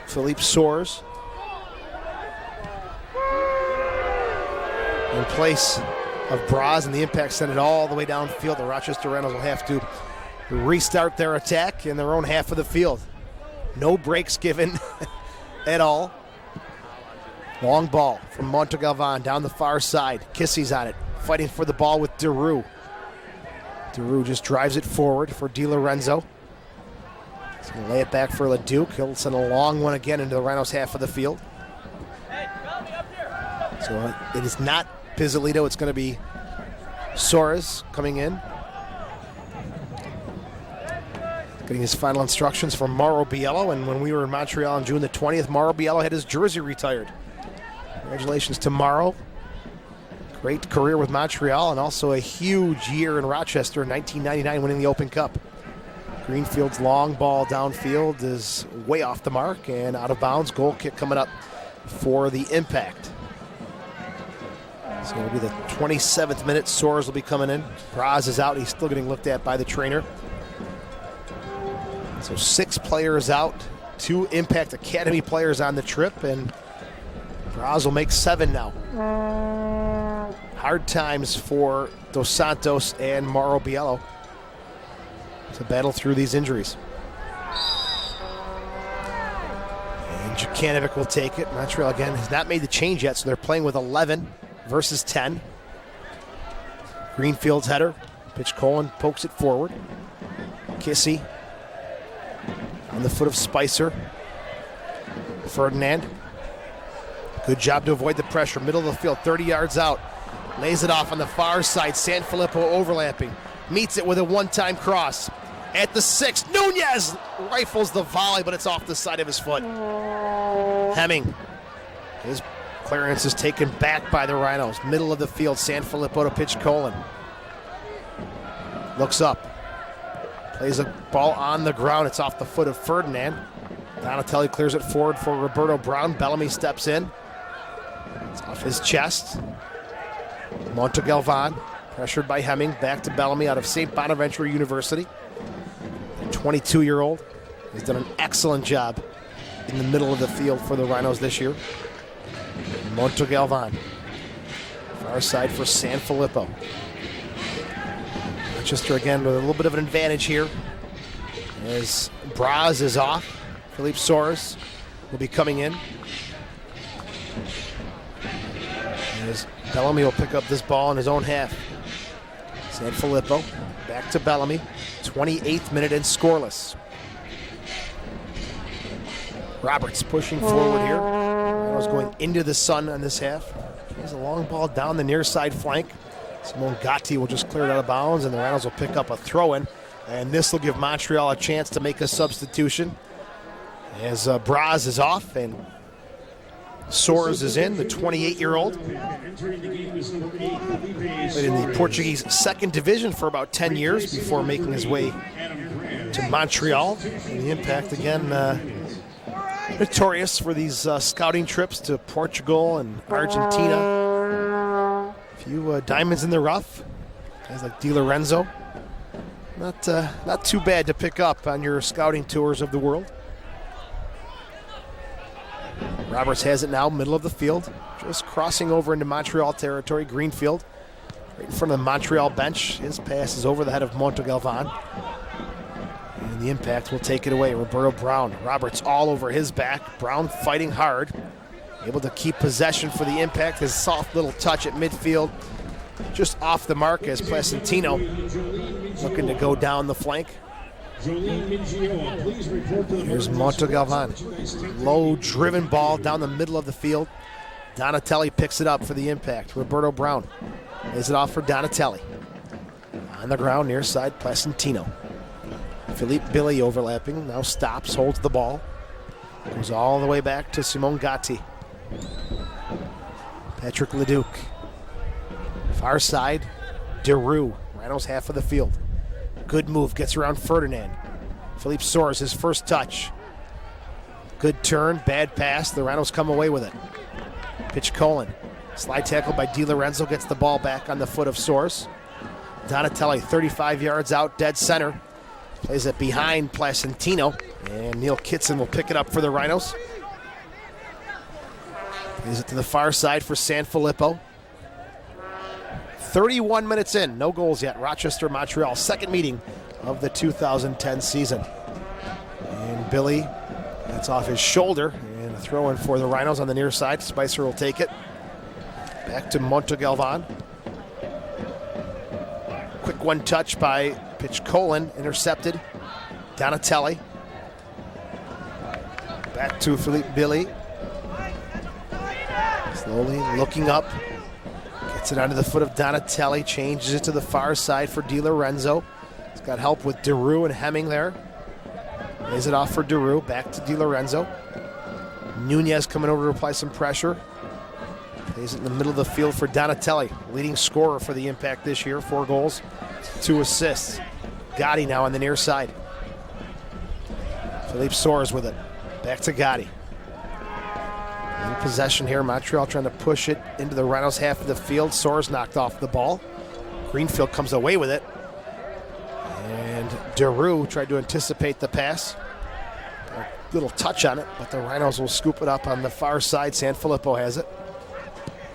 Philippe Soares in place of Braz, and the Impact sent it all the way downfield. The Rochester Rhinos will have to restart their attack in their own half of the field. No breaks given at all. Long ball from Montegalvan down the far side. Kissy's on it, fighting for the ball with Deroux. Deroux just drives it forward for Di Lorenzo. He's going to lay it back for LeDuc. He'll send a long one again into the Rhinos' half of the field. So it is not Pizzolito. It's going to be Soares coming in. Getting his final instructions from Mauro Biello. And when we were in Montreal on June the 20th, Mauro Biello had his jersey retired. Congratulations to Mauro. Great career with Montreal, and also a huge year in Rochester in 1999, winning the Open Cup. Greenfield's long ball downfield is way off the mark and out of bounds. Goal kick coming up for the Impact. So it'll be the 27th minute. Soares will be coming in. Braz is out. He's still getting looked at by the trainer. So 6 players out, 2 Impact Academy players on the trip, and Braz will make 7 now. Hard times for Dos Santos and Mauro Biello to battle through these injuries. And Jukanovic will take it. Montreal, again, has not made the change yet, so they're playing with 11 versus 10. Greenfield's header. Pitch Colin pokes it forward. Kissy on the foot of Spicer. Ferdinand. Good job to avoid the pressure. Middle of the field, 30 yards out. Lays it off on the far side. San Filippo overlapping. Meets it with a one-time cross. At the 6, Nunez rifles the volley, but it's off the side of his foot. Hemming. His clearance is taken back by the Rhinos. Middle of the field, San Filippo to pitch Colin. Looks up. Plays a ball on the ground. It's off the foot of Ferdinand. Donatelli clears it forward for Roberto Brown. Bellamy steps in. It's off his chest. Montegalvan, pressured by Hemming, back to Bellamy out of St. Bonaventure University. The 22-year-old has done an excellent job in the middle of the field for the Rhinos this year. Montegalvan, far side for San Filippo. Rochester again with a little bit of an advantage here. As Braz is off, Philippe Soares will be coming in. As Bellamy will pick up this ball in his own half. Sanfilippo back to Bellamy. 28th minute and scoreless. Roberts pushing forward here. Rhinos going into the sun on this half. There's a long ball down the near side flank. Simone Gatti will just clear it out of bounds, and the Rhinos will pick up a throw-in. And this will give Montreal a chance to make a substitution. As Braz is off and Soares is in, the 28-year-old. Played in the Portuguese second division for about 10 years before making his way to Montreal. And the Impact, again, notorious for these scouting trips to Portugal and Argentina. A few diamonds in the rough. Guys like Di Lorenzo. Not too bad to pick up on your scouting tours of the world. Roberts has it now, middle of the field. Just crossing over into Montreal territory, Greenfield. Right in front of the Montreal bench. His pass is over the head of Montegalvan. And the Impact will take it away. Roberto Brown. Roberts all over his back. Brown fighting hard. Able to keep possession for the Impact. His soft little touch at midfield. Just off the mark as Placentino looking to go down the flank. Here's Montegalvan. Low driven ball down the middle of the field. Donatelli picks it up for the Impact. Roberto Brown lays it off for Donatelli. On the ground near side, Placentino. Philippe Billy overlapping, now stops, holds the ball. Goes all the way back to Simone Gatti. Patrick Leduc. Far side, Deroux. Rhinos half of the field. Good move, gets around Ferdinand. Philippe Soares, his first touch. Good turn, bad pass. The Rhinos come away with it. Pitch Colin. Slide tackle by Di Lorenzo, gets the ball back on the foot of Soares. Donatelli, 35 yards out, dead center. Plays it behind Placentino, and Neil Kitson will pick it up for the Rhinos. Plays it to the far side for Sanfilippo. 31 minutes in, no goals yet. Rochester, Montreal, second meeting of the 2010 season. And Billy, that's off his shoulder, and a throw in for the Rhinos on the near side. Spicer will take it. Back to Montegalvan. Quick one touch by Pitch Colin, intercepted. Donatelli. Back to Philippe Billy. Slowly looking up. Gets it onto the foot of Donatelli, changes it to the far side for Di Lorenzo. He's got help with Deroux and Hemming there. Lays it off for Deroux, back to Di Lorenzo. Nunez coming over to apply some pressure. Plays it in the middle of the field for Donatelli, leading scorer for the Impact this year, 4 goals, 2 assists. Gotti now on the near side. Philippe Soares with it, back to Gotti. In possession here, Montreal trying to push it into the Rhinos half of the field. Soares knocked off the ball. Greenfield comes away with it. And Deroux tried to anticipate the pass. A little touch on it, but the Rhinos will scoop it up on the far side. Sanfilippo has it.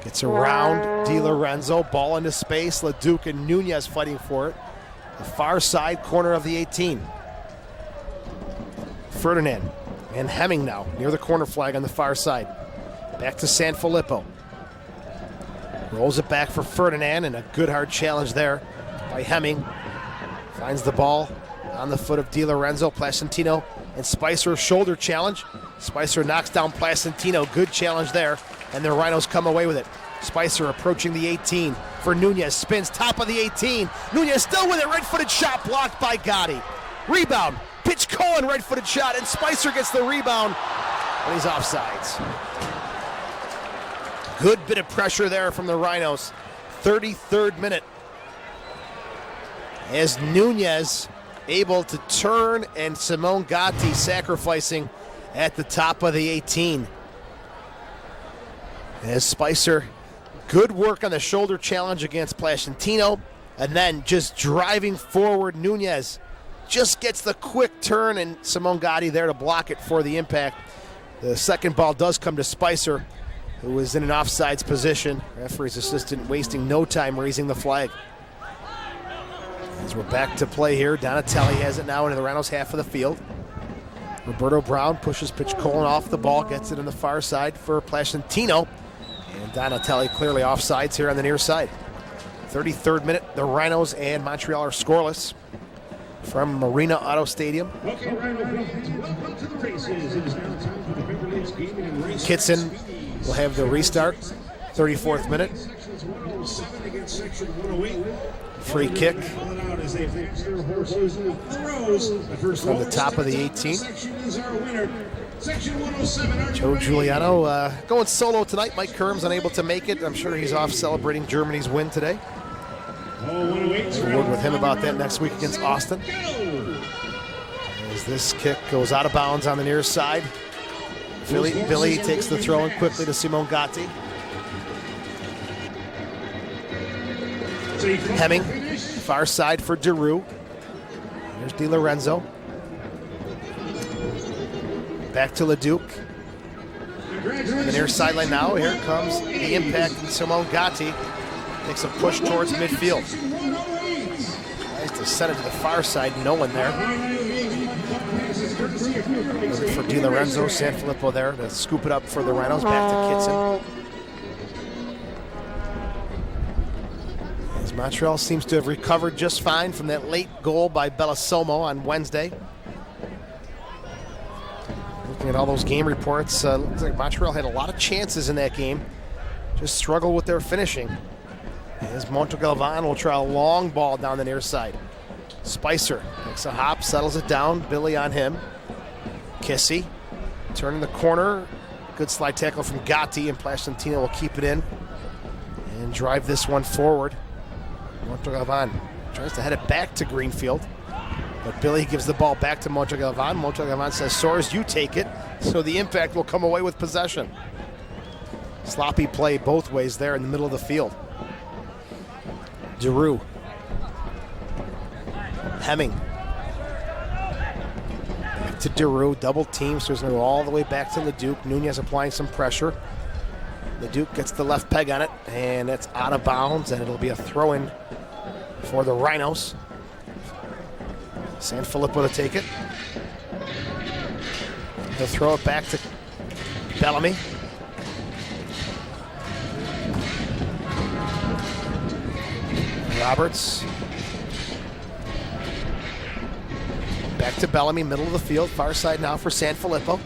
Gets around Di Lorenzo, ball into space. Leduc and Nunez fighting for it. The far side corner of the 18. Ferdinand and Hemming now near the corner flag on the far side. Back to Sanfilippo. Rolls it back for Ferdinand, and a good hard challenge there by Hemming. Finds the ball on the foot of Di Lorenzo. Placentino and Spicer shoulder challenge. Spicer knocks down Placentino. Good challenge there, and the Rhinos come away with it. Spicer approaching the 18 for Nunez. Spins top of the 18. Nunez still with it. Right-footed shot blocked by Gotti. Rebound. Pitch Cohen, right-footed shot, and Spicer gets the rebound, and he's offsides. Good bit of pressure there from the Rhinos. 33rd minute. As Nunez able to turn, and Simone Gatti sacrificing at the top of the 18. As Spicer, good work on the shoulder challenge against Placentino, and then just driving forward. Nunez just gets the quick turn, and Simone Gatti there to block it for the Impact. The second ball does come to Spicer, who was in an offsides position. Referee's assistant wasting no time raising the flag. As we're back to play here, Donatelli has it now into the Rhinos' half of the field. Roberto Brown pushes pitch Colin off the ball, gets it on the far side for Placentino. And Donatelli clearly offsides here on the near side. 33rd minute, the Rhinos and Montreal are scoreless from Marina Auto Stadium. Kitson will have the restart, 34th minute. Free kick from the top of the 18. Joe Giuliano going solo tonight. Mike Kerm's unable to make it. I'm sure he's off celebrating Germany's win today. We'll work with him about that next week against Austin. As this kick goes out of bounds on the near side. Billy takes the throw in quickly to Simone Gatti. Hemming, far side for Giroux. Here's Di Lorenzo. Back to Leduc. On the near sideline now, here comes the impact, and Simone Gatti makes a push towards midfield. Tries to send it to the far side, no one there. For Di Lorenzo, Sanfilippo there to scoop it up for the Rhinos, back to Kitson. As Montreal seems to have recovered just fine from that late goal by Bellosomo on Wednesday. Looking at all those game reports, looks like Montreal had a lot of chances in that game. Just struggled with their finishing. As Montegalvan will try a long ball down the near side. Spicer makes a hop, settles it down. Billy on him. Kissy turning the corner. Good slide tackle from Gatti, and Placentino will keep it in and drive this one forward. Montegalvan tries to head it back to Greenfield, but Billy gives the ball back to Montegalvan. Montegalvan says, Soares, you take it. So the impact will come away with possession. Sloppy play both ways there in the middle of the field. Giroux. Hemming. Back to Giroux, double team, so he's going to go all the way back to Leduc. Nunez applying some pressure. Leduc gets the left peg on it, and it's out of bounds, and it'll be a throw-in for the Rhinos. Sanfilippo to take it. He'll throw it back to Bellamy. Roberts. Back to Bellamy, middle of the field, far side now for Sanfilippo.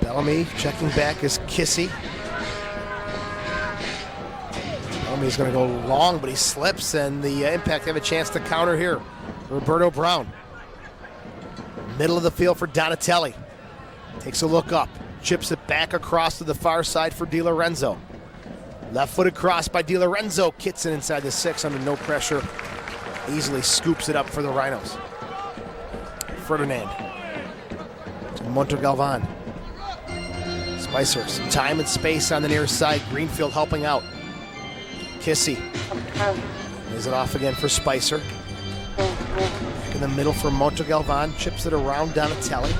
Bellamy checking back is Kissy. Bellamy's going to go long, but he slips, and the Impact have a chance to counter here. Roberto Brown. Middle of the field for Donatelli. Takes a look up. Chips it back across to the far side for Di Lorenzo. Left-footed cross by Di Lorenzo. Kitson inside the 6 under no pressure. Easily scoops it up for the Rhinos. Ferdinand. To Montegalvan. Spicer, some time and space on the near side. Greenfield helping out. Kissy. Lays it off again for Spicer. Back in the middle for Montegalvan. Chips it around Donatelli.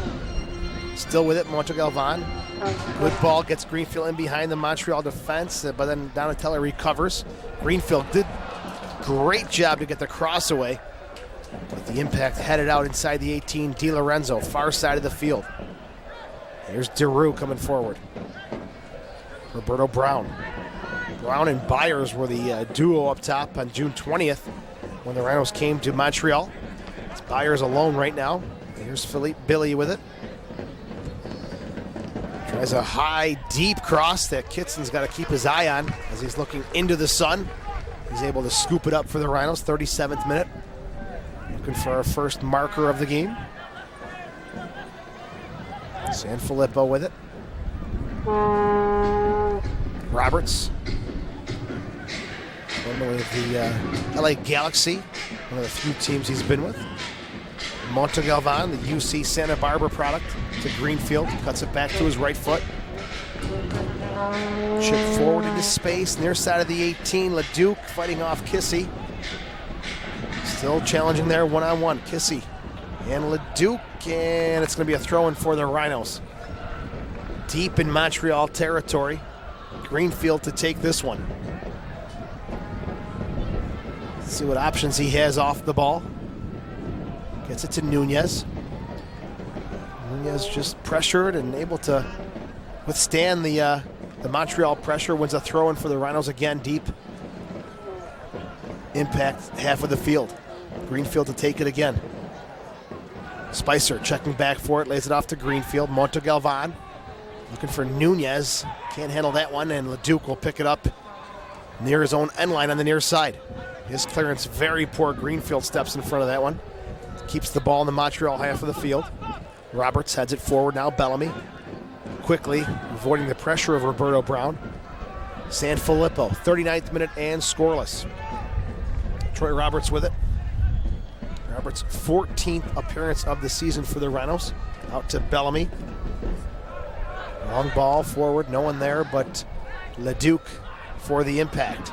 Still with it, Montegalvan. Good ball, gets Greenfield in behind the Montreal defense, but then Donatelli recovers. Greenfield did a great job to get the cross away, but the Impact headed out inside the 18. Di Lorenzo, far side of the field. Here's Giroux coming forward. Roberto Brown. Brown and Byers were the duo up top on June 20th when the Rhinos came to Montreal. It's Byers alone right now. Here's Billy with it. Tries a high, deep cross that Kitson's got to keep his eye on as he's looking into the sun. He's able to scoop it up for the Rhinos, 37th minute. Looking for our first marker of the game. Sanfilippo with it. Roberts. Formerly of the LA Galaxy, one of the few teams he's been with. Montegalvan, the UC Santa Barbara product, to Greenfield. Cuts it back to his right foot. Chip forward into space, near side of the 18. Leduc fighting off Kissy. Still challenging there one-on-one. Kissy and Leduc, and it's going to be a throw-in for the Rhinos. Deep in Montreal territory. Greenfield to take this one. See what options he has off the ball. Gets it to Nunez. Nunez just pressured and able to withstand the Montreal pressure. Wins a throw-in for the Rhinos again, deep. Impact half of the field. Greenfield to take it again. Spicer checking back for it, lays it off to Greenfield. Montegalvan looking for Nunez. Can't handle that one, and Leduc will pick it up near his own end line on the near side. His clearance very poor. Greenfield steps in front of that one. Keeps the ball in the Montreal half of the field. Roberts heads it forward now. Bellamy quickly avoiding the pressure of Roberto Brown. Sanfilippo, 39th minute and scoreless. Troy Roberts with it. Roberts' 14th appearance of the season for the Rhinos. Out to Bellamy. Long ball forward, no one there but Leduc for the impact.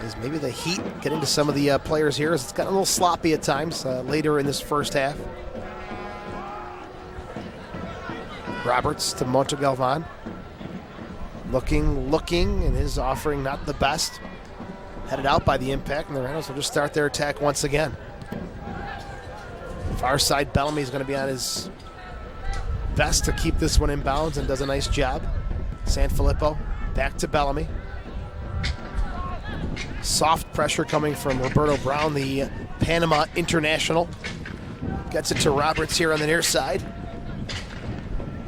Is maybe the heat getting to some of the players here as it's gotten a little sloppy at times later in this first half. Roberts to Montegalvan. Looking, and his offering not the best. Headed out by the impact, and the Rhinos will just start their attack once again. Far side, Bellamy's going to be on his best to keep this one in bounds and does a nice job. Sanfilippo back to Bellamy. Soft pressure coming from Roberto Brown, the Panama international. Gets it to Roberts here on the near side.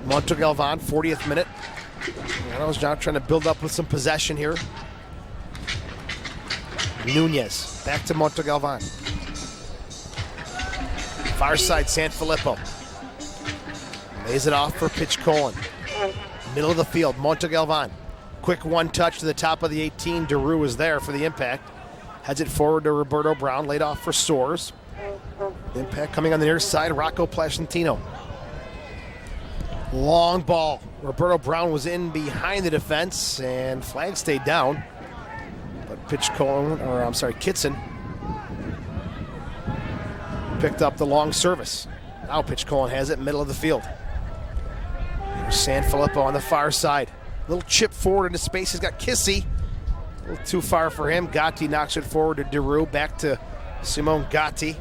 Montegalvan, 40th minute. Rhinos now trying to build up with some possession here. Nunez back to Montegalvan. Far side, Sanfilippo. Lays it off for Pitchcolin. Middle of the field, Montegalvan. Quick one touch to the top of the 18. Daru is there for the impact. Heads it forward to Roberto Brown, laid off for Soares. Impact coming on the near side, Rocco Placentino. Long ball. Roberto Brown was in behind the defense, and flag stayed down. But Kitson picked up the long service. Now Pitchcolin has it, middle of the field. Here's Sanfilippo on the far side. Little chip forward into space. He's got Kissy. A little too far for him. Gatti knocks it forward to Daru. Back to Simone Gatti.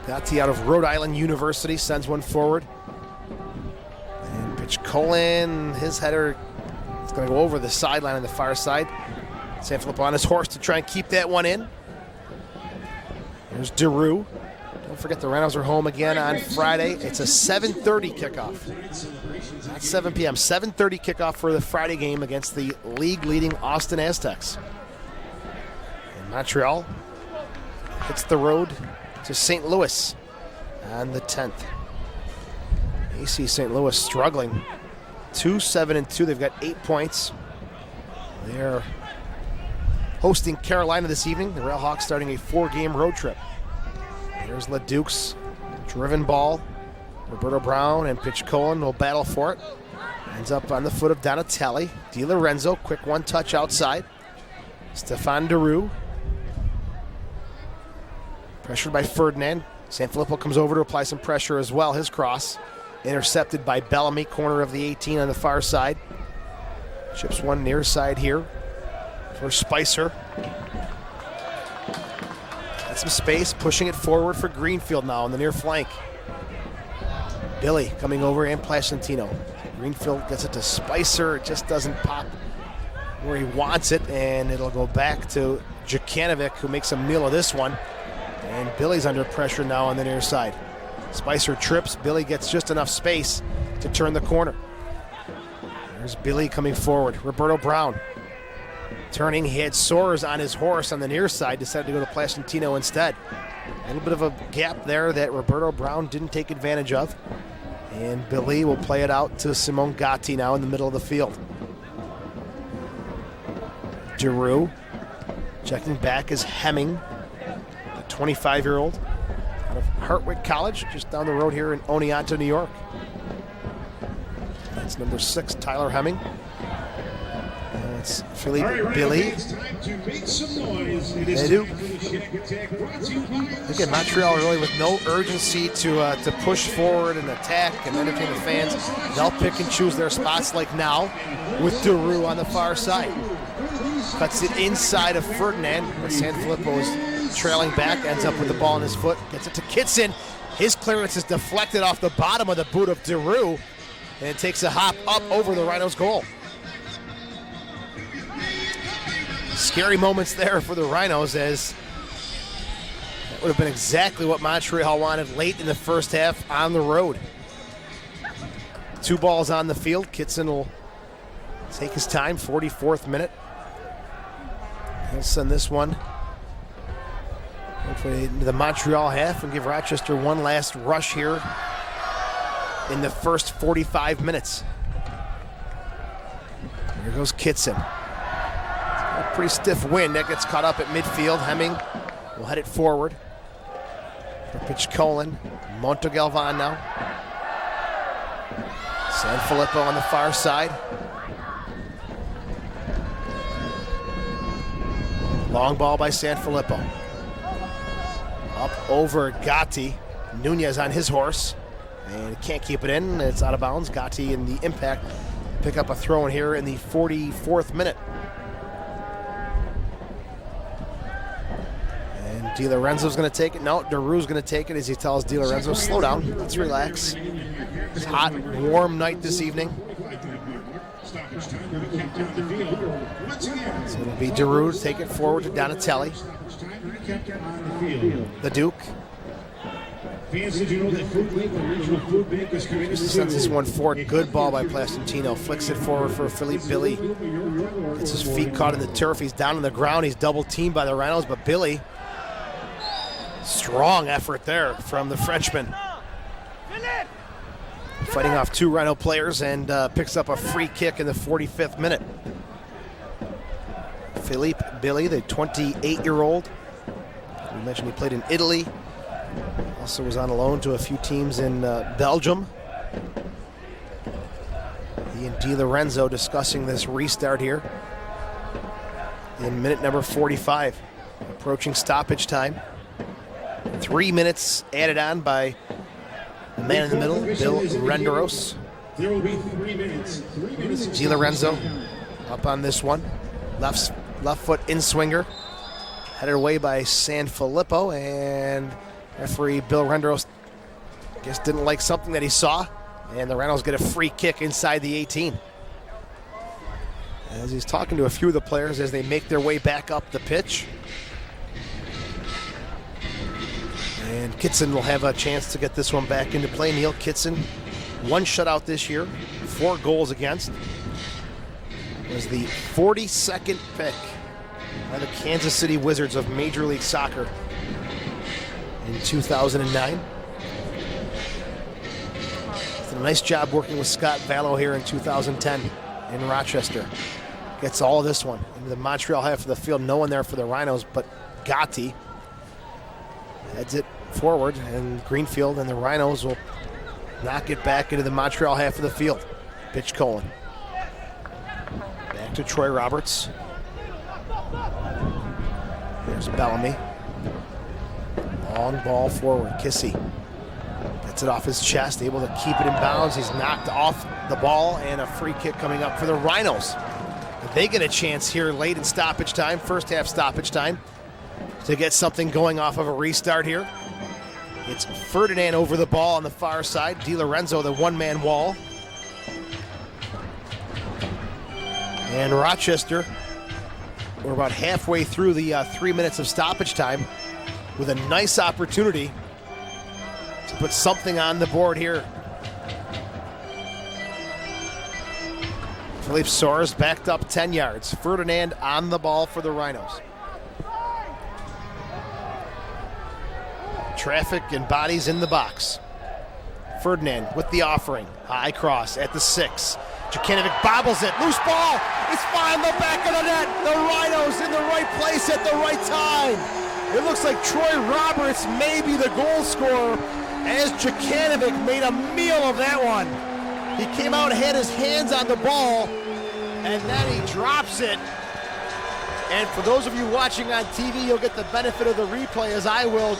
Gatti out of Rhode Island University sends one forward. And Pitchcolin, his header is going to go over the sideline on the far side. Sanfilippo on his horse to try and keep that one in. Here's Daru. Don't forget the Rhinos are home again on Friday. It's a 7:30 kickoff. Not 7 p.m. 7:30 kickoff for the Friday game against the league-leading Austin Aztecs. And Montreal hits the road to St. Louis on the 10th. AC St. Louis struggling. 2-7-2. They've got 8 points. They're hosting Carolina this evening. The Railhawks starting a 4-game road trip. Here's Leduc's driven ball. Roberto Brown and Pitchcolin will battle for it. Ends up on the foot of Donatelli. Di Lorenzo, quick one touch outside. Stefan Daru. Pressured by Ferdinand. Sanfilippo comes over to apply some pressure as well. His cross intercepted by Bellamy, corner of the 18 on the far side. Chips one near side here for Spicer. Got some space, pushing it forward for Greenfield now on the near flank. Billy coming over and Placentino. Greenfield gets it to Spicer. It just doesn't pop where he wants it, and it'll go back to Jukanovic, who makes a meal of this one. And Billy's under pressure now on the near side. Spicer trips. Billy gets just enough space to turn the corner. There's Billy coming forward. Roberto Brown turning. He had Soares on his horse on the near side. Decided to go to Placentino instead. A little bit of a gap there that Roberto Brown didn't take advantage of. And Billy will play it out to Simone Gatti now in the middle of the field. Daru checking back is Hemming, a 25-year-old out of Hartwick College, just down the road here in Oneonta, New York. That's number 6, Tyler Hemming. And it's Philippe Billy. They do. Again, Montreal really with no urgency to push forward and attack and entertain the fans. They'll pick and choose their spots like now with Daru on the far side. Cuts it inside of Ferdinand, but Sanfilippo is trailing back, ends up with the ball in his foot, gets it to Kitson. His clearance is deflected off the bottom of the boot of Giroux, and it takes a hop up over the Rhinos' goal. Scary moments there for the Rhinos, as that would have been exactly what Montreal wanted late in the first half on the road. 2 balls on the field. Kitson will take his time, 44th minute. He'll send this one hopefully into the Montreal half and give Rochester one last rush here in the first 45 minutes. Here goes Kitson. A pretty stiff wind that gets caught up at midfield. Hemming will head it forward. The pitch Colin. Montegalvan now. Sanfilippo on the far side. Long ball by Sanfilippo. Up over Gatti. Nunez on his horse. And can't keep it in. It's out of bounds. Gatti in the impact. Pick up a throw in here in the 44th minute. And Di Lorenzo's going to take it. No, Giroux's going to take it as he tells Di Lorenzo, slow down. Let's relax. It's a hot, warm night this evening. So it'll be Giroux to take it forward to Donatelli. The Duke. Sends this one forward. Good ball by Plastantino. Flicks it forward for Philippe Billy. Gets his feet caught in the turf. He's down on the ground. He's double teamed by the Rhinos, but Billy, strong effort there from the Frenchman. Fighting off 2 Rhino players and picks up a free kick in the 45th minute. Philippe Billy, the 28-year-old. We mentioned he played in Italy. Also was on loan to a few teams in Belgium. He and Di Lorenzo discussing this restart here in minute number 45. Approaching stoppage time. 3 minutes added on by the man in the middle, Bill Renderos. There will be 3 minutes. Di Lorenzo up on this one. Left foot in swinger. Headed away by Sanfilippo, and referee Bill Renderos, I guess, didn't like something that he saw, and the Rhinos get a free kick inside the 18. As he's talking to a few of the players as they make their way back up the pitch. And Kitson will have a chance to get this one back into play. Neil Kitson, 1 shutout this year, 4 goals against. Was the 42nd pick by the Kansas City Wizards of Major League Soccer in 2009. Did a nice job working with Scott Vallow here in 2010 in Rochester. Gets all of this one into the Montreal half of the field. No one there for the Rhinos, but Gatti heads it forward, and Greenfield and the Rhinos will knock it back into the Montreal half of the field. Pitch Colin. Back to Troy Roberts. There's Bellamy. Long ball forward. Kissy gets it off his chest, able to keep it in bounds. He's knocked off the ball, and a free kick coming up for the Rhinos. They get a chance here late in stoppage time, first half stoppage time, to get something going off of a restart here. It's Ferdinand over the ball on the far side. Di Lorenzo, the one-man wall. And Rochester, we're about halfway through the 3 minutes of stoppage time with a nice opportunity to put something on the board here. Philippe Soares backed up 10 yards. Ferdinand on the ball for the Rhinos. Traffic and bodies in the box. Ferdinand with the offering. High cross at the 6. Jukanovic bobbles it. Loose ball. It's fine. The back of the net. The Rhinos in the right place at the right time. It looks like Troy Roberts may be the goal scorer, as Jukanovic made a meal of that one. He came out, had his hands on the ball, and then he drops it. And for those of you watching on TV, you'll get the benefit of the replay, as I will.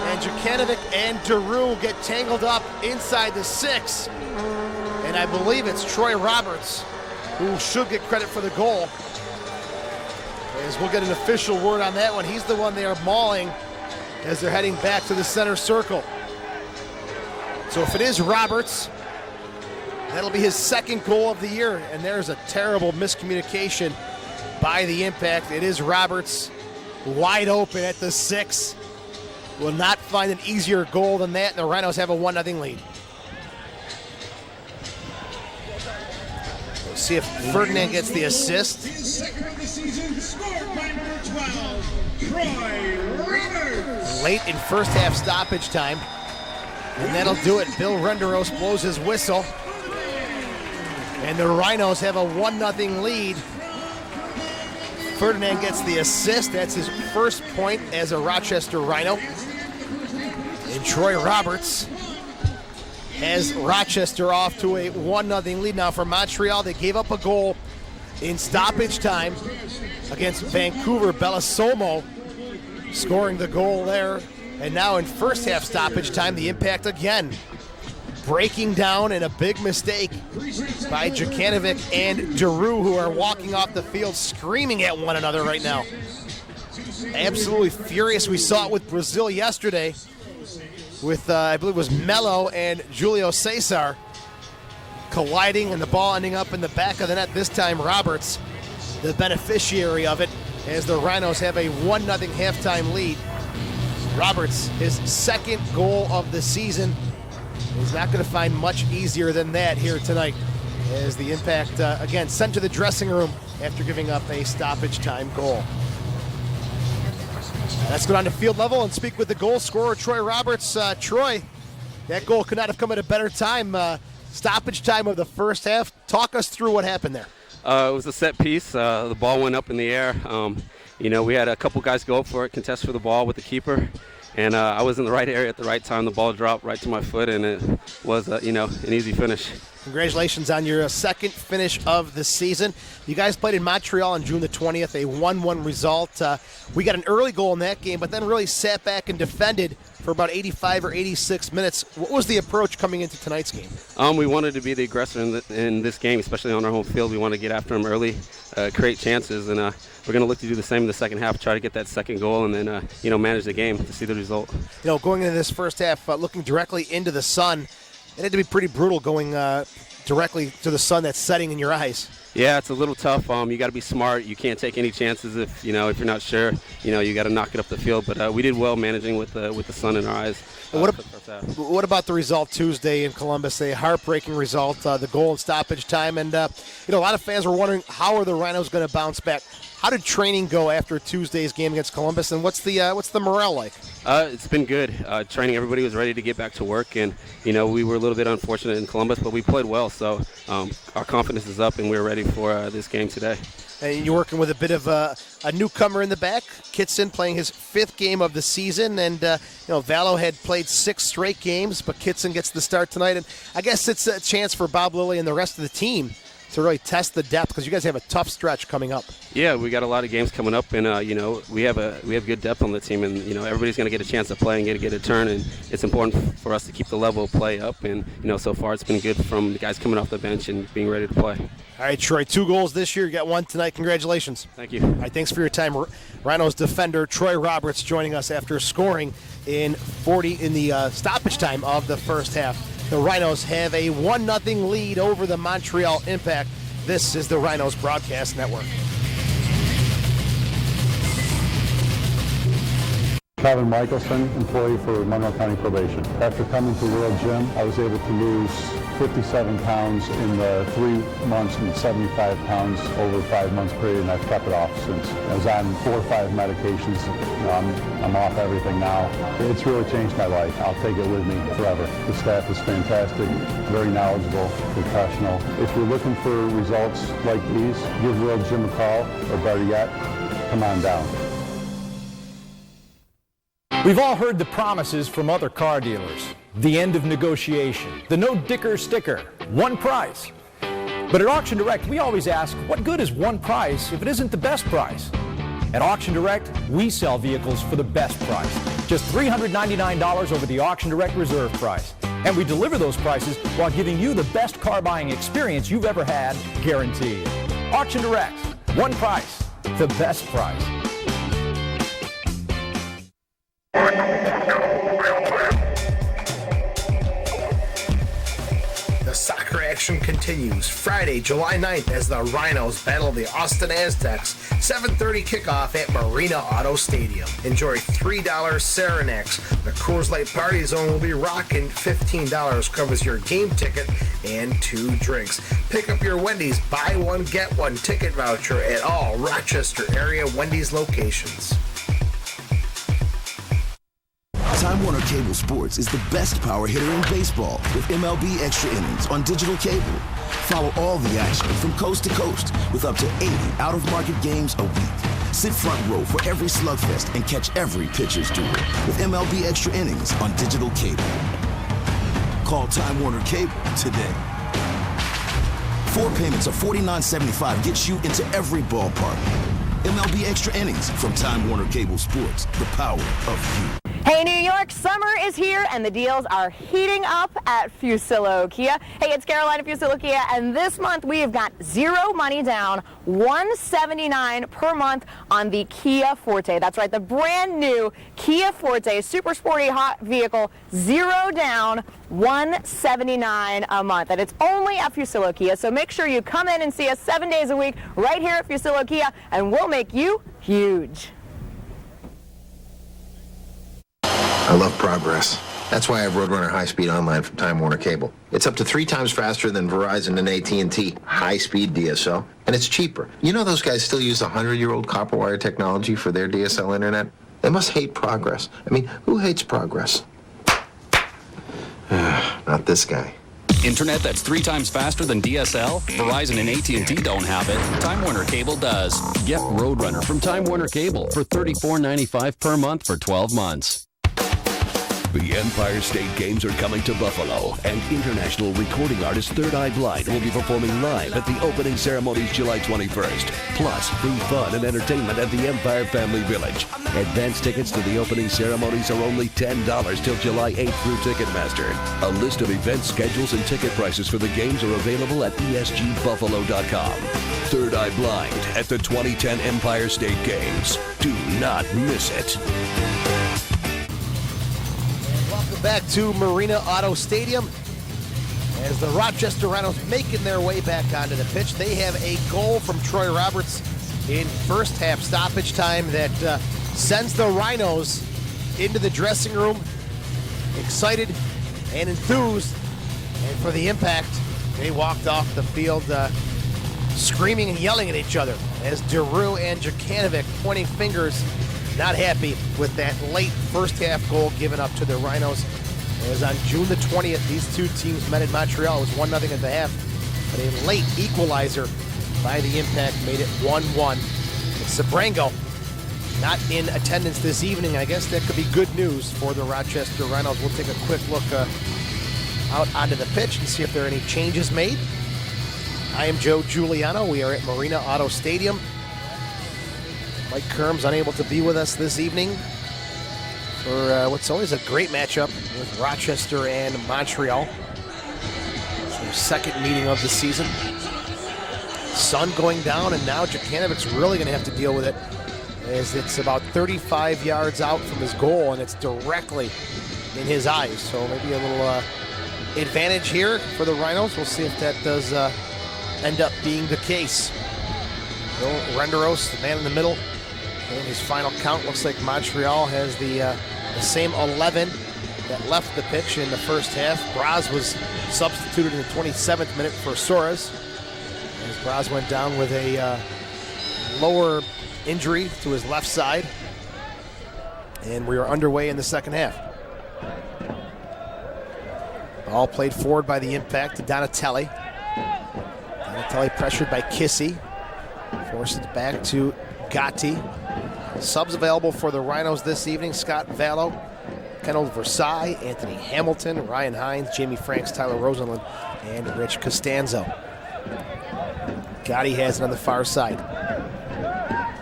And Jukanovic and Giroux get tangled up inside the 6. And I believe it's Troy Roberts who should get credit for the goal. is. We'll get an official word on that one. He's the one they are mauling as they're heading back to the center circle. So if it is Roberts, that'll be his second goal of the year, and there's a terrible miscommunication by the Impact. It is Roberts, wide open at the 6. Will not find an easier goal than that, and the Rhinos have a 1-0 lead. We'll see if Ferdinand gets the assist. His second of the season, scored by number 12, Troy Roberts. Late in first half stoppage time, and that'll do it. Bill Renderos blows his whistle, and the Rhinos have a 1-0 lead. Ferdinand gets the assist. That's his first point as a Rochester Rhino. And Troy Roberts has Rochester off to a 1-0 lead. Now for Montreal, they gave up a goal in stoppage time against Vancouver. Bellosomo scoring the goal there. And now in first half stoppage time, the Impact again breaking down, and a big mistake by Jukanovic and Giroux, who are walking off the field screaming at one another right now. Absolutely furious. We saw it with Brazil yesterday with, I believe it was Melo and Julio Cesar colliding and the ball ending up in the back of the net. This time Roberts, the beneficiary of it, as the Rhinos have a 1-0 halftime lead. Roberts, his second goal of the season. He's not going to find much easier than that here tonight, as the Impact, again, sent to the dressing room after giving up a stoppage time goal. Let's go down to field level and speak with the goal scorer, Troy Roberts. Troy, that goal could not have come at a better time. Stoppage time of the first half. Talk us through what happened there. It was a set piece. The ball went up in the air. We had a couple guys go up for it, contest for the ball with the keeper. And I was in the right area at the right time. The ball dropped right to my foot, and it was, an easy finish. Congratulations on your second finish of the season. You guys played in Montreal on June the 20th, a 1-1 result. We got an early goal in that game, but then really sat back and defended for about 85 or 86 minutes. What was the approach coming into tonight's game? We wanted to be the aggressor in this game, especially on our home field. We want to get after them early, create chances, and we're going to look to do the same in the second half, try to get that second goal, and then manage the game to see the result. Going into this first half, looking directly into the sun, it had to be pretty brutal going directly to the sun that's setting in your eyes. Yeah, it's a little tough. You got to be smart. You can't take any chances if you're not sure. You got to knock it up the field. But we did well managing with the sun in our eyes. What about the result Tuesday in Columbus? A heartbreaking result, the goal in stoppage time, and a lot of fans were wondering, how are the Rhinos going to bounce back? How did training go after Tuesday's game against Columbus, and what's the morale like? It's been good. Training, everybody was ready to get back to work, and we were a little bit unfortunate in Columbus, but we played well. So our confidence is up, and we're ready for this game today. And you're working with a bit of a newcomer in the back, Kitson, playing his 5th game of the season, and Valo had played 6 straight games, but Kitson gets the start tonight, and I guess it's a chance for Bob Lilly and the rest of the team to really test the depth, because you guys have a tough stretch coming up. Yeah, we got a lot of games coming up, and we have good depth on the team, and everybody's going to get a chance to play and get a turn, and it's important for us to keep the level of play up, and so far it's been good from the guys coming off the bench and being ready to play. All right, Troy, 2 goals this year. You got 1 tonight. Congratulations. Thank you. All right, thanks for your time. Rhinos defender Troy Roberts joining us after scoring in the stoppage time of the first half. The Rhinos have a 1-0 lead over the Montreal Impact. This is the Rhinos Broadcast Network. Kevin Michelson, employee for Monroe County Probation. After coming to World Gym, I was able to lose 57 pounds in the 3 months and 75 pounds over a 5 months period, and I've kept it off since. I was on 4 or 5 medications. I'm off everything now. It's really changed my life. I'll take it with me forever. The staff is fantastic, very knowledgeable, professional. If you're looking for results like these, give World Gym a call, or better yet, come on down. We've all heard the promises from other car dealers. The end of negotiation, the no dicker sticker, one price. But at Auction Direct, we always ask, what good is one price if it isn't the best price? At Auction Direct, we sell vehicles for the best price. Just $399 over the Auction Direct reserve price. And we deliver those prices while giving you the best car buying experience you've ever had, guaranteed. Auction Direct, one price, the best price. The soccer action continues Friday, July 9th as the Rhinos battle the Austin Aztecs. 7:30 kickoff at Marina Auto Stadium. Enjoy $3 Saranacs. The Coors Light Party Zone will be rocking. $15 covers your game ticket and 2 drinks. Pick up your Wendy's buy one get one ticket voucher at all Rochester area Wendy's locations. Time Warner Cable Sports is the best power hitter in baseball with MLB Extra Innings on digital cable. Follow all the action from coast to coast with up to 80 out-of-market games a week. Sit front row for every slugfest and catch every pitcher's duel with MLB Extra Innings on digital cable. Call Time Warner Cable today. 4 payments of $49.75 gets you into every ballpark. MLB Extra Innings from Time Warner Cable Sports, the power of you. Hey New York, summer is here and the deals are heating up at Fusillo Kia. Hey, it's Caroline at Fusillo Kia, and this month we have got zero money down, $179 per month on the Kia Forte. That's right, the brand new Kia Forte, super sporty hot vehicle, zero down, $179 a month. And it's only at Fusillo Kia, so make sure you come in and see us 7 days a week right here at Fusillo Kia, and we'll make you huge. I love progress. That's why I have Roadrunner High-Speed Online from Time Warner Cable. It's up to 3 times faster than Verizon and AT&T high-speed DSL, and it's cheaper. You know those guys still use 100-year-old copper wire technology for their DSL internet? They must hate progress. I mean, who hates progress? Not this guy. Internet that's 3 times faster than DSL? Verizon and AT&T don't have it. Time Warner Cable does. Get Roadrunner from Time Warner Cable for $34.95 per month for 12 months. The Empire State Games are coming to Buffalo, and international recording artist Third Eye Blind will be performing live at the opening ceremonies July 21st. Plus, free fun and entertainment at the Empire Family Village. Advance tickets to the opening ceremonies are only $10 till July 8th through Ticketmaster. A list of event schedules and ticket prices for the games are available at esgbuffalo.com. Third Eye Blind at the 2010 Empire State Games. Do not miss it. Back to Marina Auto Stadium as the Rochester Rhinos making their way back onto the pitch. They have a goal from Troy Roberts in first half stoppage time that sends the Rhinos into the dressing room excited and enthused, and for the impact they walked off the field screaming and yelling at each other as Daru and Jukanovic pointing fingers, not happy with that late first half goal given up to the Rhinos. As on June the 20th, these two teams met in Montreal. It was 1-0 at the half, but a late equalizer by the Impact made it 1-1. Sabrango not in attendance this evening. I guess that could be good news for the Rochester Rhinos. We'll take a quick look out onto the pitch and see if there are any changes made. I am Joe Giuliano. We are at Marina Auto Stadium. Mike Kerm's unable to be with us this evening for what's always a great matchup with Rochester and Montreal. It's their second meeting of the season. Sun going down, and now Jukanovic's really going to have to deal with it, as it's about 35 yards out from his goal, and it's directly in his eyes. So maybe a little advantage here for the Rhinos. We'll see if that does end up being the case. Bill Renderos, the man in the middle, in his final count. Looks like Montreal has the same 11 that left the pitch in the first half. Braz was substituted in the 27th minute for Soares, as Braz went down with a lower injury to his left side. And we are underway in the second half. Ball played forward by the Impact to Donatelli. Donatelli pressured by Kissy. Forced it back to Gatti. Subs available for the Rhinos this evening: Scott Vallow, Kendall Versailles, Anthony Hamilton, Ryan Hines, Jamie Franks, Tyler Rosenlund, and Rich Costanzo. Gotti has it on the far side.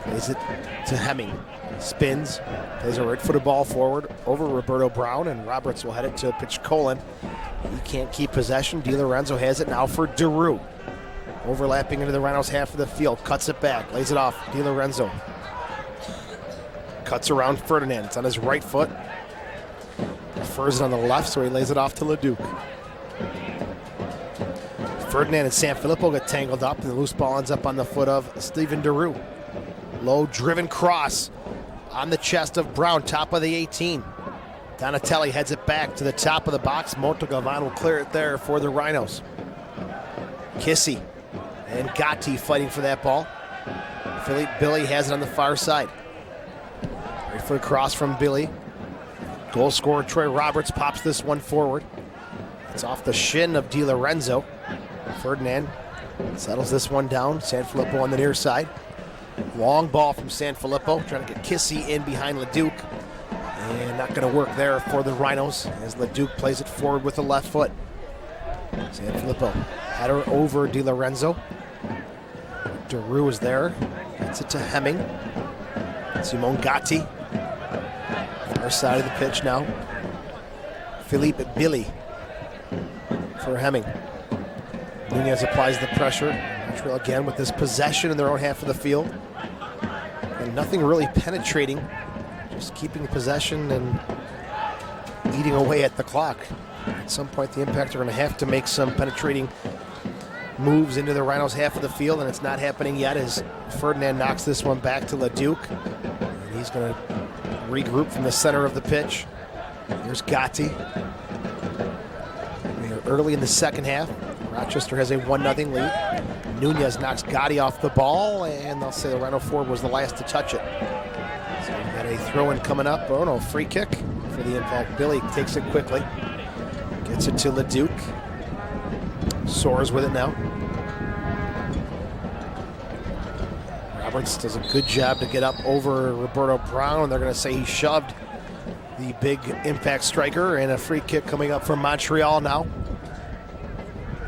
Plays it to Hemming. Spins. Plays a right-footed ball forward over Roberto Brown, and Roberts will head it to pitch Colin. He can't keep possession. Di Lorenzo has it now for Daru. overlapping into the Rhinos' half of the field. Cuts it back, lays it off. DiLorenzo cuts around Ferdinand. It's on his right foot. Prefers it on the left, so he lays it off to Leduc. Ferdinand and Sanfilippo get tangled up, and the loose ball ends up on the foot of Steven Daru. Low driven cross on the chest of Brown, top of the 18. Donatelli heads it back to the top of the box. Montalvan will clear it there for the Rhinos. Kissy and Gatti fighting for that ball. Philippe Billy has it on the far side. Right foot cross from Billy. Goal scorer Troy Roberts pops this one forward. It's off the shin of DiLorenzo. Ferdinand settles this one down. Sanfilippo on the near side. Long ball from Sanfilippo, trying to get Kissy in behind Leduc. And not going to work there for the Rhinos as Leduc plays it forward with the left foot. Sanfilippo header over DiLorenzo. Daru is there. Gets it to Hemming. Simone Gatti. Far side of the pitch now. Philippe Billy for Hemming. Nunez applies the pressure. Montreal again with this possession in their own half of the field. And nothing really penetrating. Just keeping possession and eating away at the clock. At some point, the Impact are going to have to make some penetrating moves into the Rhinos' half of the field, and it's not happening yet as Ferdinand knocks this one back to Leduc. And he's going to regroup from the center of the pitch. Here's Gatti. We are early in the second half. Rochester has a 1-0 lead. Nunez knocks Gatti off the ball, and they'll say the Rhino forward was the last to touch it. So we've got a throw-in coming up. Oh no, free kick for the Impact. Billy takes it quickly. Gets it to Leduc. Soars with it now. Roberts does a good job to get up over Roberto Brown. They're going to say he shoved the big Impact striker, and a free kick coming up from Montreal now.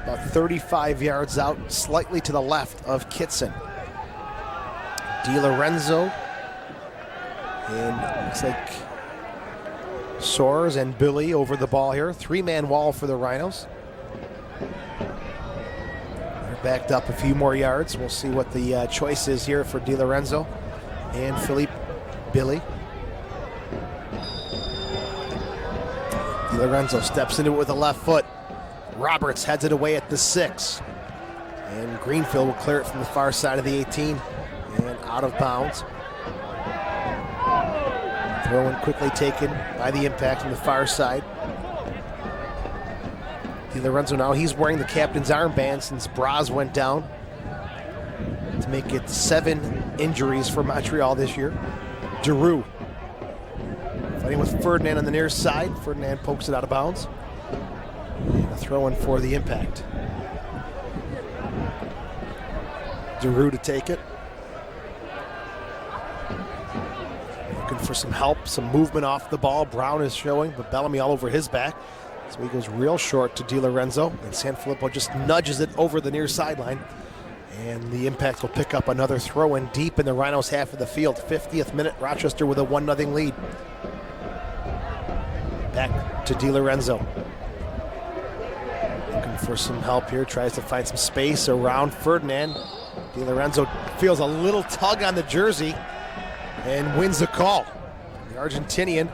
About 35 yards out, slightly to the left of Kitson. DiLorenzo, and looks like Soares and Billy over the ball here. Three-man wall for the Rhinos. They're backed up a few more yards. We'll see what the choice is here for DiLorenzo and Philippe Billy. DiLorenzo steps into it with the left foot. Roberts heads it away at the 6. And Greenfield will clear it from the far side of the 18 and out of bounds. Throw-in quickly taken by the Impact from the far side. DiLorenzo now, he's wearing the captain's armband since Braz went down to make it 7 injuries for Montreal this year. Daru fighting with Ferdinand on the near side. Ferdinand pokes it out of bounds. And a throw-in for the Impact. Daru to take it. Looking for some help, some movement off the ball. Brown is showing, but Bellamy all over his back. So he goes real short to DiLorenzo, and Sanfilippo just nudges it over the near sideline. And the Impact will pick up another throw-in deep in the Rhinos' half of the field. 50th minute, Rochester with a 1-0 lead. Back to DiLorenzo. Looking for some help here, tries to find some space around Ferdinand. DiLorenzo feels a little tug on the jersey and wins the call. The Argentinian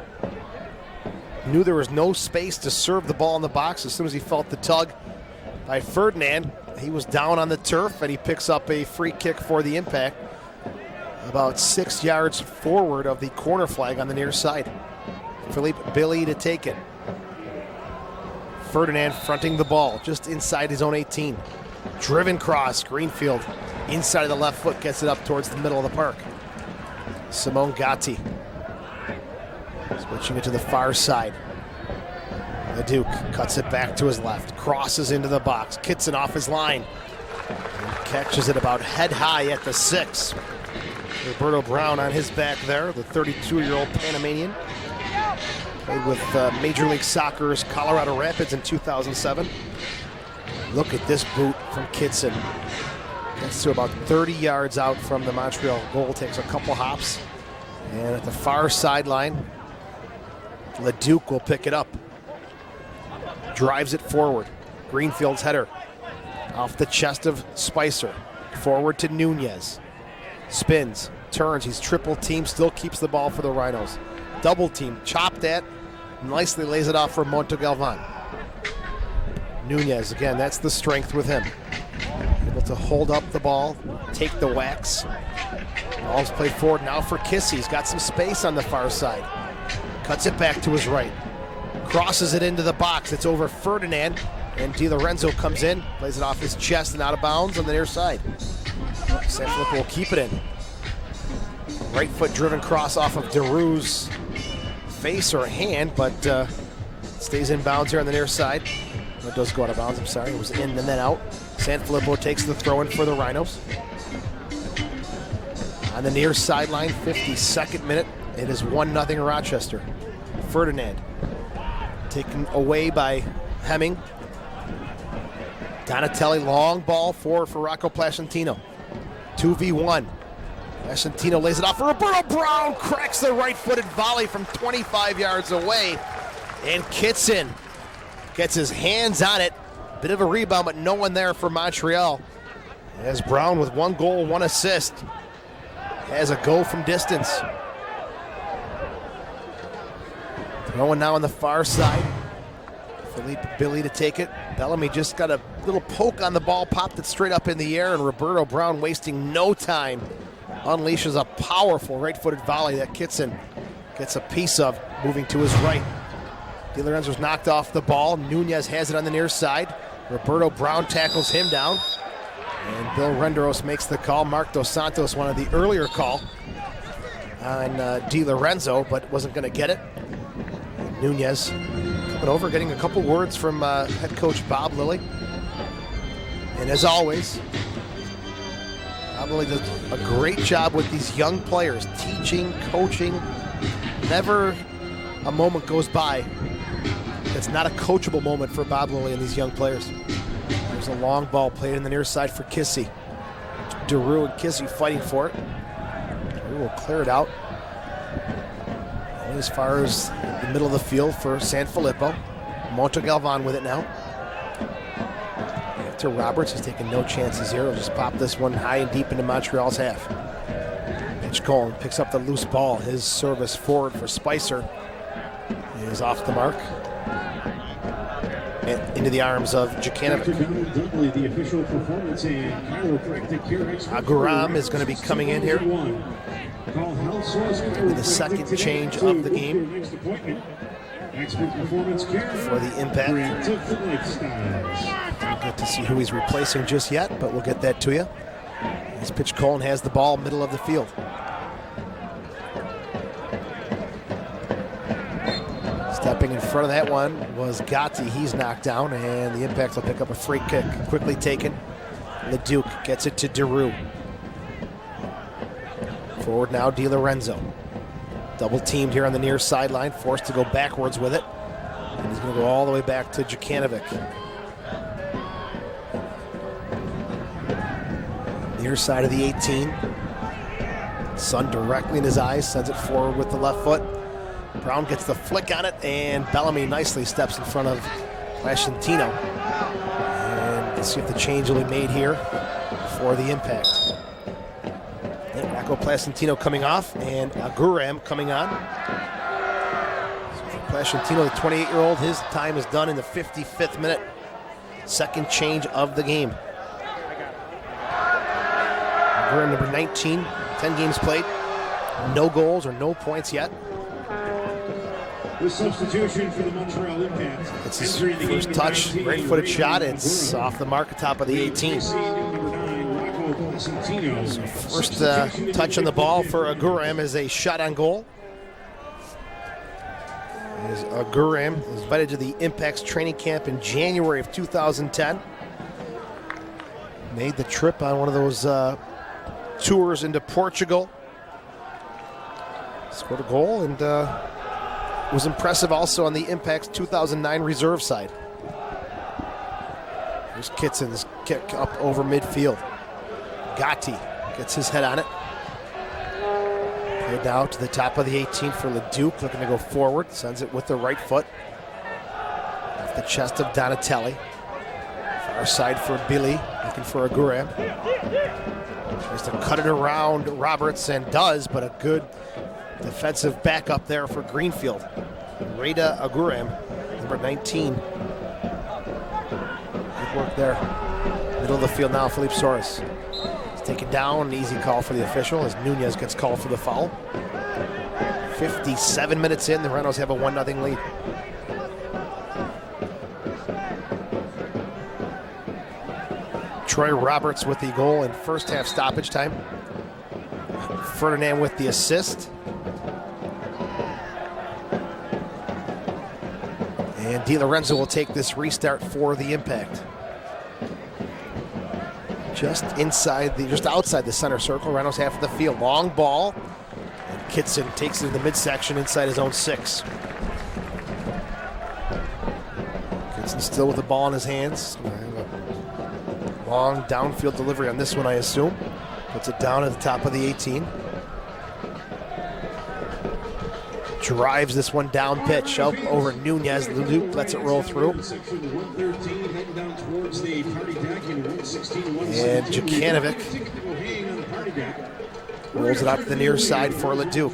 knew there was no space to serve the ball in the box. As soon as he felt the tug by Ferdinand, he was down on the turf, and he picks up a free kick for the Impact about 6 yards forward of the corner flag on the near side. Philippe Billy to take it. Ferdinand fronting the ball just inside his own 18. Driven cross, Greenfield inside of the left foot, gets it up towards the middle of the park. Simone Gatti switching it to the far side. Leduc cuts it back to his left, crosses into the box, Kitson off his line, and catches it about head high at the 6. Roberto Brown on his back there, the 32-year-old Panamanian. Played with Major League Soccer's Colorado Rapids in 2007. Look at this boot from Kitson. Gets to about 30 yards out from the Montreal goal, takes a couple hops. And at the far sideline, Leduc will pick it up. Drives it forward. Greenfield's header Off the chest of Spicer. Forward to Nunez. Spins, turns, he's triple teamed, still keeps the ball for the Rhinos. Double team, chopped at, nicely lays it off for Montegalvan. Nunez, again, that's the strength with him. Able to hold up the ball, take the wax. Ball's played forward now for Kissy. He's got some space on the far side. Cuts it back to his right. Crosses it into the box. It's over Ferdinand. And Di Lorenzo comes in, plays it off his chest and out of bounds on the near side. Sanfilippo will keep it in. Right foot driven cross off of DeRue's face or hand, but stays in bounds here on the near side. It does go out of bounds, I'm sorry. It was in and then out. Sanfilippo takes the throw in for the Rhinos. On the near sideline, 52nd minute. It is 1-0 Rochester. Ferdinand taken away by Hemming. Donatelli, long ball forward for Rocco Placentino. 2v1. Placentino lays it off for Roberto Brown. Cracks the right-footed volley from 25 yards away. And Kitson gets his hands on it. Bit of a rebound, but no one there for Montreal. As Brown with 1 goal, 1 assist. Has a go from distance. Throwing now on the far side. Philippe Billy to take it. Bellamy just got a little poke on the ball, popped it straight up in the air, and Roberto Brown, wasting no time, unleashes a powerful right-footed volley that Kitson gets a piece of, moving to his right. Di Lorenzo's knocked off the ball. Nunez has it on the near side. Roberto Brown tackles him down. And Bill Renderos makes the call. Mark Dos Santos wanted the earlier call on Di Lorenzo, but wasn't going to get it. And Nunez coming over, getting a couple words from head coach Bob Lilly. And as always, Bob Lilly does a great job with these young players, teaching, coaching. Never a moment goes by that's not a coachable moment for Bob Lilly and these young players. There's a long ball played in the near side for Kissy. DeRue and Kissy fighting for it. DeRue will clear it out. And as far as the middle of the field for Sanfilippo. Montegalvan with it now. To Roberts, he's taking no chances here. He'll just pop this one high and deep into Montreal's half. Pitch Colin picks up the loose ball. His service forward for Spicer is off the mark. And into the arms of Jukanovic. Aguram is going to be coming in here with the second change of the game for the Impact. Don't get to see who he's replacing just yet, but we'll get that to you. As Pitch Colin has the ball middle of the field. Stepping in front of that one was Gatti. He's knocked down, and the Impact will pick up a free kick. Quickly taken. Leduc gets it to DeRue. Forward now, Di Lorenzo. Double teamed here on the near sideline, forced to go backwards with it. And he's going to go all the way back to Jukanovic. Near side of the 18. Sun directly in his eyes, sends it forward with the left foot. Brown gets the flick on it, and Bellamy nicely steps in front of Placentino. And let's see if the change will be made here for the Impact. And Rocco Placentino coming off, and Aguram coming on. So for Placentino, the 28-year-old, his time is done in the 55th minute. Second change of the game. Aguram, number 19, 10 games played. No goals or no points yet. The substitution for the Montreal Impact. It's his first touch, right-footed shot. It's off the mark at top of the 18. So first touch on the ball for Aguram is a shot on goal. As Aguram is invited to the Impact's training camp in January of 2010. Made the trip on one of those tours into Portugal. Scored a goal and was impressive also on the Impact's 2009 reserve side. Here's Kitson's kick up over midfield. Gatti gets his head on it. Played now to the top of the 18 for Leduc, looking to go forward. Sends it with the right foot. Off the chest of Donatelli. Far side for Billy, looking for Aguram. Tries to cut it around Roberts and does, but a good defensive backup there for Greenfield. Rada Aguram, number 19. Good work there. Middle of the field now, Felipe Soares. He's taken down, an easy call for the official as Nunez gets called for the foul. 57 minutes in, the Rhinos have a 1-0 lead. Troy Roberts with the goal in first half stoppage time. Ferdinand with the assist. And Di Lorenzo will take this restart for the Impact. Just outside the center circle, Rhinos half of the field. Long ball. And Kitson takes it in the midsection inside his own 6. Kitson still with the ball in his hands. Long downfield delivery on this one, I assume. Puts it down at the top of the 18. Drives this one down pitch up over Nunez. Luke lets it roll through. And Jukanovic rolls it out to the near side for Leduc.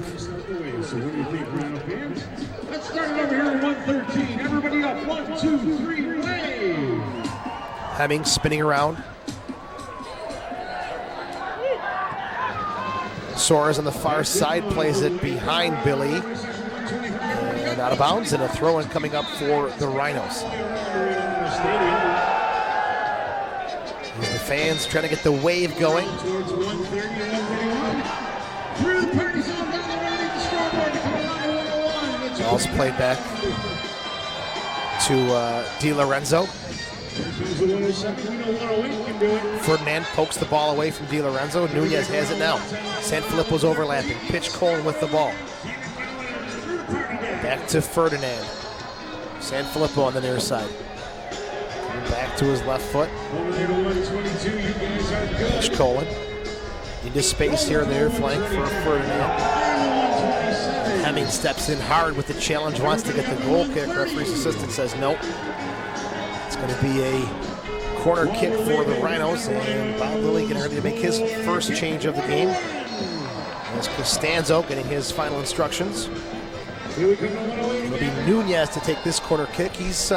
Let's start it over here at 113. Everybody up. 1, 2, 3, play. Hemming spinning around. Soares on the far side plays it behind Billy. And out of bounds, and a throw-in coming up for the Rhinos. Here's the fans trying to get the wave going. Ball's played back to Di Lorenzo. Ferdinand pokes the ball away from Di Lorenzo. Nunez has it now. Sanfilippo's overlapping. Pitch Colin with the ball. Back to Ferdinand. Sanfilippo on the near side. Coming back to his left foot. Pitch Colin. Into space here in the near flank for Ferdinand. Hemming steps in hard with the challenge, wants to get the goal kick. Referee's assistant says nope. It's going to be a corner kick for the Rhinos, and Bob Lilly getting ready to make his first change of the game. As Costanzo getting his final instructions. It'll be Nunez to take this corner kick. He's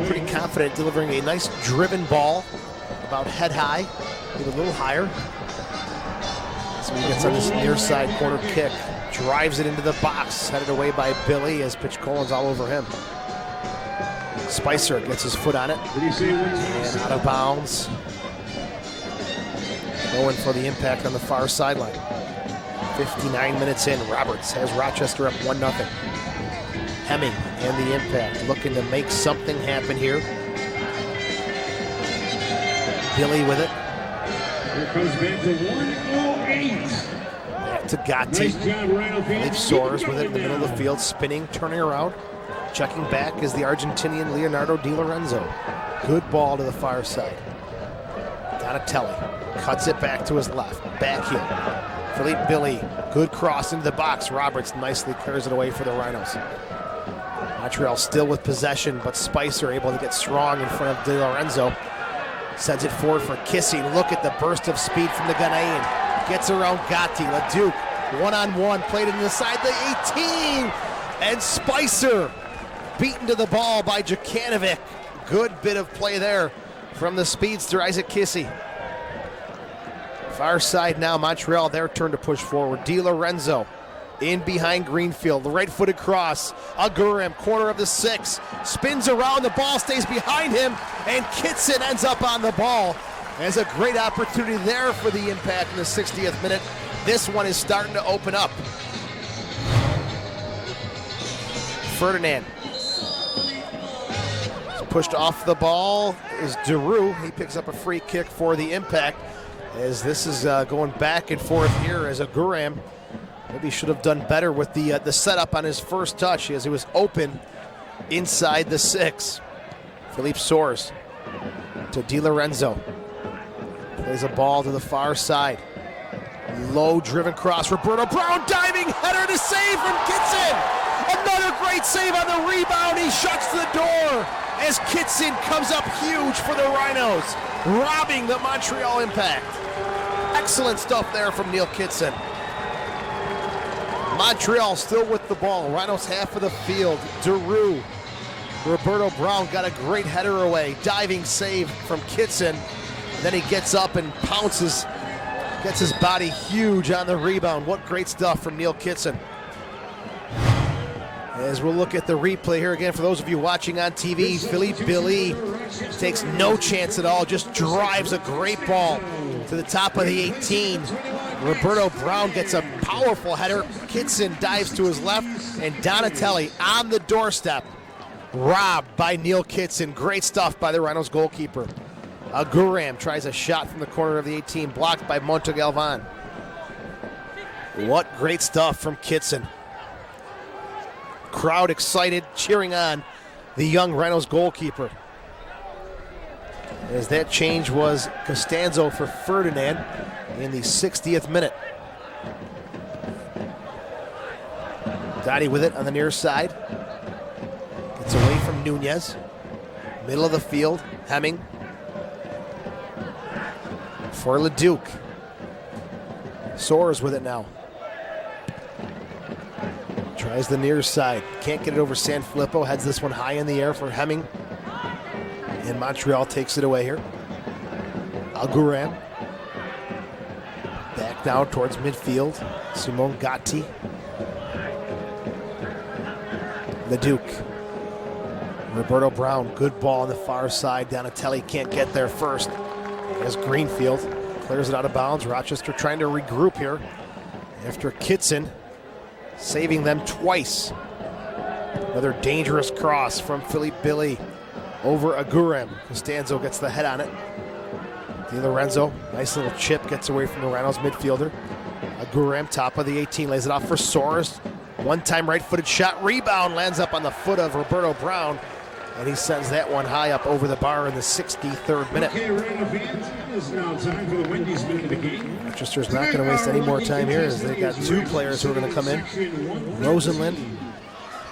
pretty confident, delivering a nice driven ball, about head high, maybe a little higher. So he gets on this near side corner kick, drives it into the box, headed away by Billy as Pitch Colin's all over him. Spicer gets his foot on it, and out of bounds. Going for the Impact on the far sideline. 59 minutes in, Roberts has Rochester up 1-0. Hemming and the Impact looking to make something happen here. Billy with it. Here comes back to 108. Back to Gatti. Felipe Soares with it in the middle of the field, spinning, turning around. Checking back is the Argentinian Leonardo Di Lorenzo. Good ball to the far side. Donatelli cuts it back to his left. Back heel. Philippe Billy, good cross into the box. Roberts nicely clears it away for the Rhinos. Montreal still with possession, but Spicer able to get strong in front of Di Lorenzo. Sends it forward for Kissy. Look at the burst of speed from the Ghanaian. Gets around Gatti. Leduc, one-on-one, played it inside the 18. And Spicer beaten to the ball by Jukanovic. Good bit of play there from the speedster, Isaac Kissy. Far side now, Montreal, their turn to push forward. Di Lorenzo in behind Greenfield, the right-footed cross. Aguram, corner of the 6, spins around, the ball stays behind him, and Kitson ends up on the ball. There's a great opportunity there for the Impact in the 60th minute. This one is starting to open up. Ferdinand. Pushed off the ball is Giroux. He picks up a free kick for the Impact. As this is going back and forth here as Aguram maybe should have done better with the setup on his first touch as he was open inside the 6. Philippe Soares to Di Lorenzo. Plays a ball to the far side. Low driven cross. Roberto Brown diving header to save from Kitson. Another great Great save on the rebound. He shuts the door as Kitson comes up huge for the Rhinos, robbing the Montreal Impact. Excellent stuff there from Neil Kitson. Montreal still with the ball. Rhinos half of the field. Giroux. Roberto Brown got a great header away. Diving save from Kitson. And then he gets up and pounces. Gets his body huge on the rebound. What great stuff from Neil Kitson. As we'll look at the replay here again, for those of you watching on TV, Philippe Billy takes no chance at all, just drives a great ball to the top of the 18. Roberto Brown gets a powerful header. Kitson dives to his left, and Donatelli on the doorstep. Robbed by Neil Kitson. Great stuff by the Rhinos goalkeeper. Guram tries a shot from the corner of the 18, blocked by Montegalvan. What great stuff from Kitson. Crowd excited, cheering on the young Rhinos goalkeeper. As that change was Costanzo for Ferdinand in the 60th minute. Dottie with it on the near side. Gets away from Nunez. Middle of the field, Hemming. For Leduc. Soares with it now. Tries the near side. Can't get it over Sanfilippo. Heads this one high in the air for Hemming. And Montreal takes it away here. Guram. Back now towards midfield. Simone Gatti. Leduc. Roberto Brown. Good ball on the far side. Donatelli can't get there first. As Greenfield clears it out of bounds. Rochester trying to regroup here after Kitson saving them twice. Another dangerous cross from Philippe Billy over Guram. Costanzo gets the head on it. Di Lorenzo, nice little chip, gets away from the Rhinos midfielder. Guram, top of the 18, lays it off for Soares. One-time right-footed shot, rebound, lands up on the foot of Roberto Brown, and he sends that one high up over the bar in the 63rd minute. Rochester's not going to waste any more time here, as they've got two players who are going to come in. Rosenlund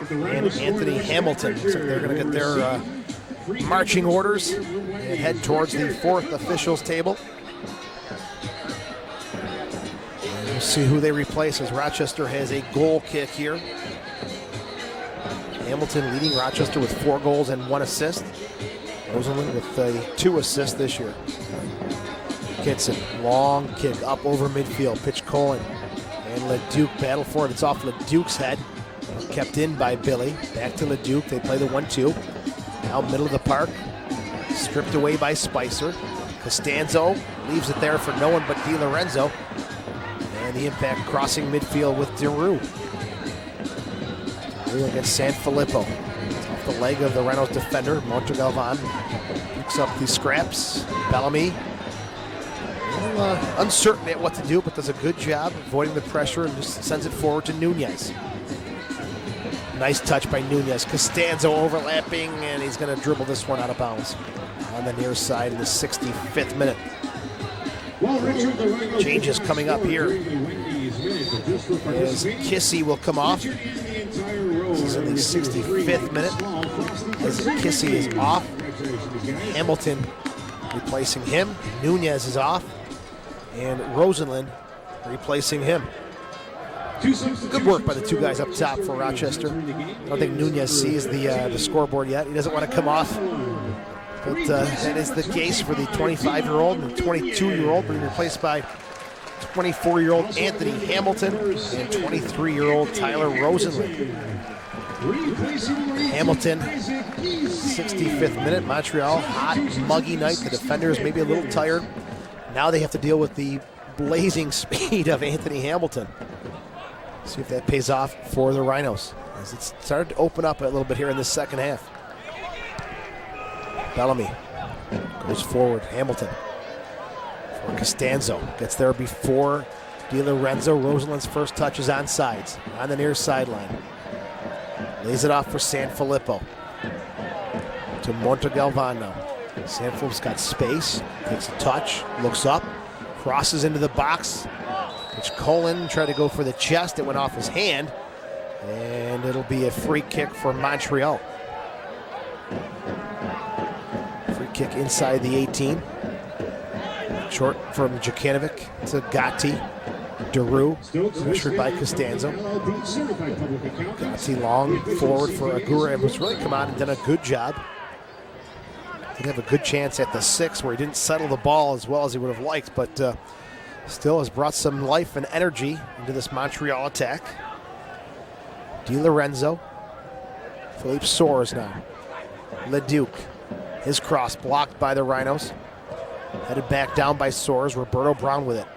and Anthony Hamilton. So they're going to get their marching orders and head towards the fourth officials table. And we'll see who they replace, as Rochester has a goal kick here. Hamilton leading Rochester with 4 goals and 1 assist. Rosenlund with 2 assists this year. Kitson, long kick up over midfield. Pitch Colin. And Leduc battle for it. It's off Leduc's head. Kept in by Billy. Back to Leduc. They play the 1-2. Now middle of the park. Stripped away by Spicer. Costanzo leaves it there for no one but Di Lorenzo. And the Impact crossing midfield with Giroux. Against Sanfilippo. Off the leg of the Rhinos defender, Montegalvan. Picks up the scraps. Bellamy. Uncertain at what to do, but does a good job avoiding the pressure and just sends it forward to Nunez. Nice touch by Nunez. Costanzo overlapping, and he's going to dribble this one out of bounds on the near side in the 65th minute. Changes coming up here. As Kissy will come off. This is in the 65th minute. As Kissy is off. Hamilton replacing him. Nunez is off. And Rosenlund replacing him. Good work by the two guys up top for Rochester. I don't think Nunez sees the scoreboard yet. He doesn't want to come off. But that is the case for the 25-year-old and the 22-year-old, being replaced by 24-year-old Anthony Hamilton and 23-year-old Tyler Rosenlund. Hamilton, 65th minute. Montreal, hot, muggy night. The defenders maybe a little tired. Now they have to deal with the blazing speed of Anthony Hamilton. See if that pays off for the Rhinos, as it's started to open up a little bit here in the second half. Bellamy goes forward. Hamilton for Costanzo. Gets there before Di Lorenzo. Rosenlund's first touch is on sides, on the near sideline. Lays it off for Sanfilippo. To Montegalvan now. Sanfilippo's got space. Takes a touch. Looks up. Crosses into the box. Which Colin tried to go for the chest. It went off his hand. And it'll be a free kick for Montreal. Free kick inside the 18. Short from Jukanovic to Gatti. Daru, pressured by Costanzo. Gatti long forward for Aguirre, who's really come out and done a good job. Did have a good chance at the 6 where he didn't settle the ball as well as he would have liked, but still has brought some life and energy into this Montreal attack. Di Lorenzo. Philippe Soares now. Leduc. His cross blocked by the Rhinos. Headed back down by Soares. Roberto Brown with it.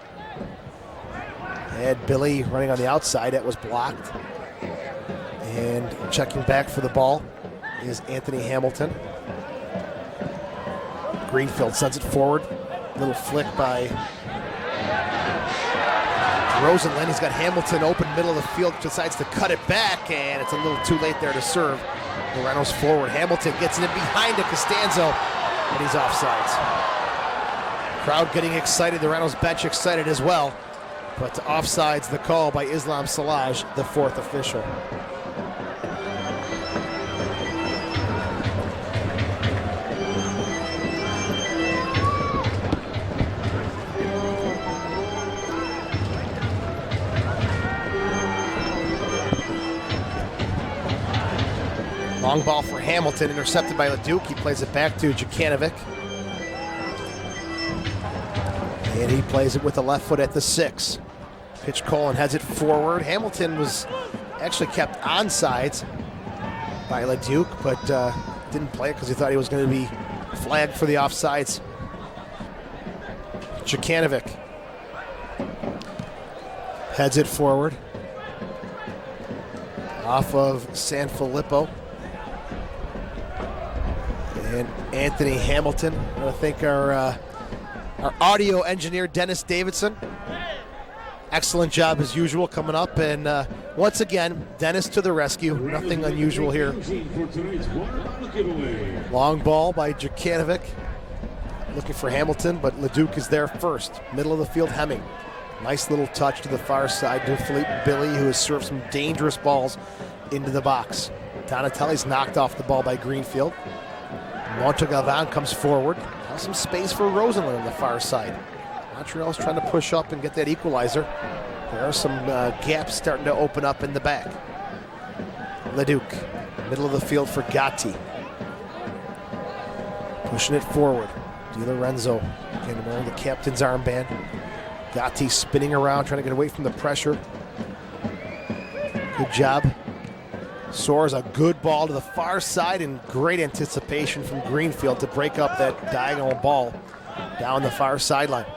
Had Billy running on the outside. That was blocked. And checking back for the ball is Anthony Hamilton. Greenfield sends it forward. Little flick by Rosenlund. He's got Hamilton open middle of the field. Decides to cut it back, and it's a little too late there to serve. The Rhinos forward. Hamilton gets it in behind to Costanzo, and he's offsides. Crowd getting excited. The Rhinos bench excited as well. But offsides the call by Islam Salaj, the 4th official. Long ball for Hamilton, intercepted by Leduc. He plays it back to Jukanovic. And he plays it with the left foot at the 6. Pitch Colin heads it forward. Hamilton was actually kept onside by Leduc, but didn't play it because he thought he was going to be flagged for the offsides. Jukanovic heads it forward. Off of Sanfilippo. And Anthony Hamilton. I want to thank our audio engineer, Dennis Davidson. Excellent job as usual coming up. And once again, Dennis to the rescue. Nothing unusual here. Long ball by Jukanovic. Looking for Hamilton, but Leduc is there first. Middle of the field, Hemming. Nice little touch to the far side to Philippe Billy, who has served some dangerous balls into the box. Donatelli's knocked off the ball by Greenfield. Montegalvan comes forward. Now some space for Rosenlund on the far side. Montreal's trying to push up and get that equalizer. There are some gaps starting to open up in the back. Leduc, middle of the field for Gatti. Pushing it forward. Di Lorenzo, again wearing the captain's armband. Gatti spinning around, trying to get away from the pressure. Good job. Soares, a good ball to the far side, and great anticipation from Greenfield to break up that diagonal ball down the far sideline.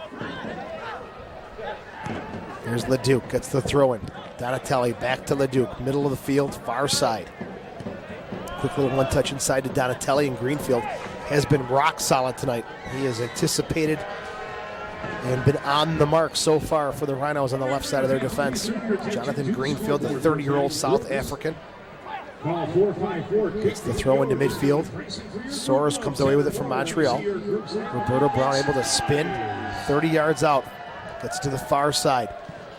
Here's Leduc, gets the throw in. Donatelli back to Leduc, middle of the field, far side. Quick little one touch inside to Donatelli, and Greenfield has been rock solid tonight. He has anticipated and been on the mark so far for the Rhinos on the left side of their defense. Jonathan Greenfield, the 30-year-old South African. Gets the throw into midfield. Soares comes away with it from Montreal. Roberto Brown able to spin 30 yards out. Gets to the far side.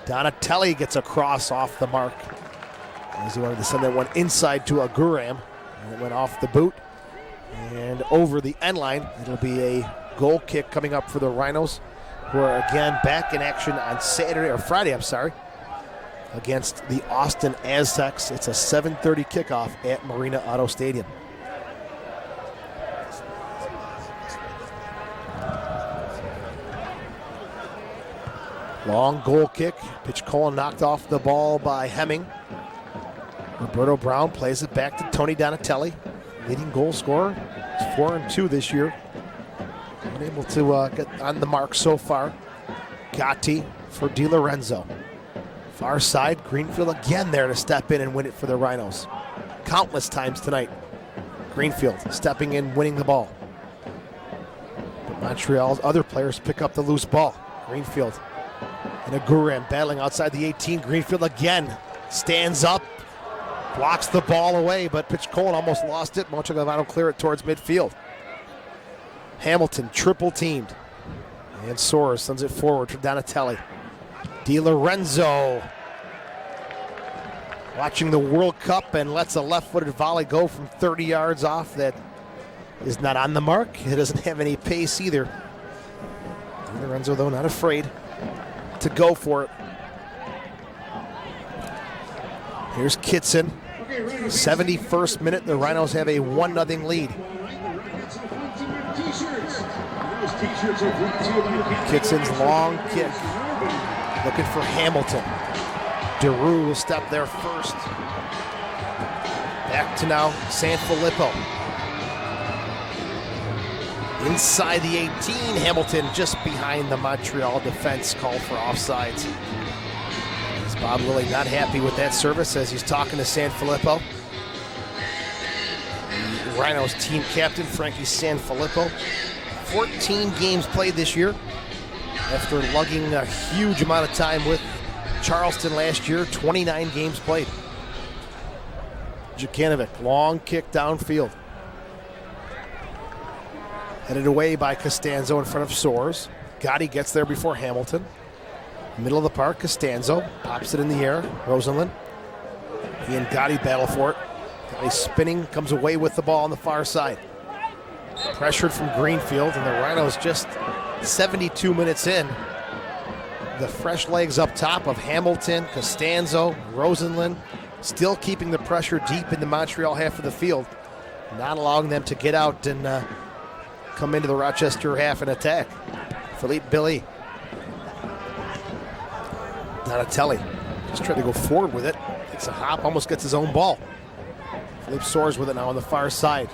Donatelli gets a cross off the mark, as he wanted to send that one inside to Aguram. And it went off the boot and over the end line. It'll be a goal kick coming up for the Rhinos, who are again back in action on Friday, against the Austin Aztecs. It's a 7:30 kickoff at Marina Auto Stadium. Long goal kick. Pitch Colin knocked off the ball by Hemming. Roberto Brown plays it back to Tony Donatelli, leading goal scorer. It's 4-2 this year. Unable to get on the mark so far. Gatti for Di Lorenzo. Far side, Greenfield again there to step in and win it for the Rhinos. Countless times tonight. Greenfield stepping in, winning the ball. But Montreal's other players pick up the loose ball. Greenfield and Aguram battling outside the 18. Greenfield again stands up, blocks the ball away, but Pitch Colin almost lost it. Montegalvan will clear it towards midfield. Hamilton triple teamed. And Soares sends it forward for Donatelli. Di Lorenzo watching the World Cup and lets a left-footed volley go from 30 yards off that is not on the mark. It doesn't have any pace either. Lorenzo, though, not afraid to go for it. Here's Kitson. 71st minute, the Rhinos have a 1-0 lead. Kitson's long kick. Looking for Hamilton. DeRue will step there first. Back to now Sanfilippo. Inside the 18, Hamilton just behind the Montreal defense, called for offsides. Is Bob Lilly not happy with that service as he's talking to Sanfilippo? The Rhinos team captain, Frankie Sanfilippo. 14 games played this year after lugging a huge amount of time with Charleston last year. 29 games played. Jukanovic, long kick downfield. Headed away by Costanzo in front of Soares. Gotti gets there before Hamilton. Middle of the park, Costanzo pops it in the air. Rosenlund. He and Gotti battle for it. Gotti spinning, comes away with the ball on the far side. Pressured from Greenfield, and the Rhinos just 72 minutes in. The fresh legs up top of Hamilton, Costanzo, Rosenlund, still keeping the pressure deep in the Montreal half of the field, not allowing them to get out and come into the Rochester half and attack. Philippe Billy. Donatelli just tried to go forward with it. Takes a hop, almost gets his own ball. Philippe Soares with it now on the far side.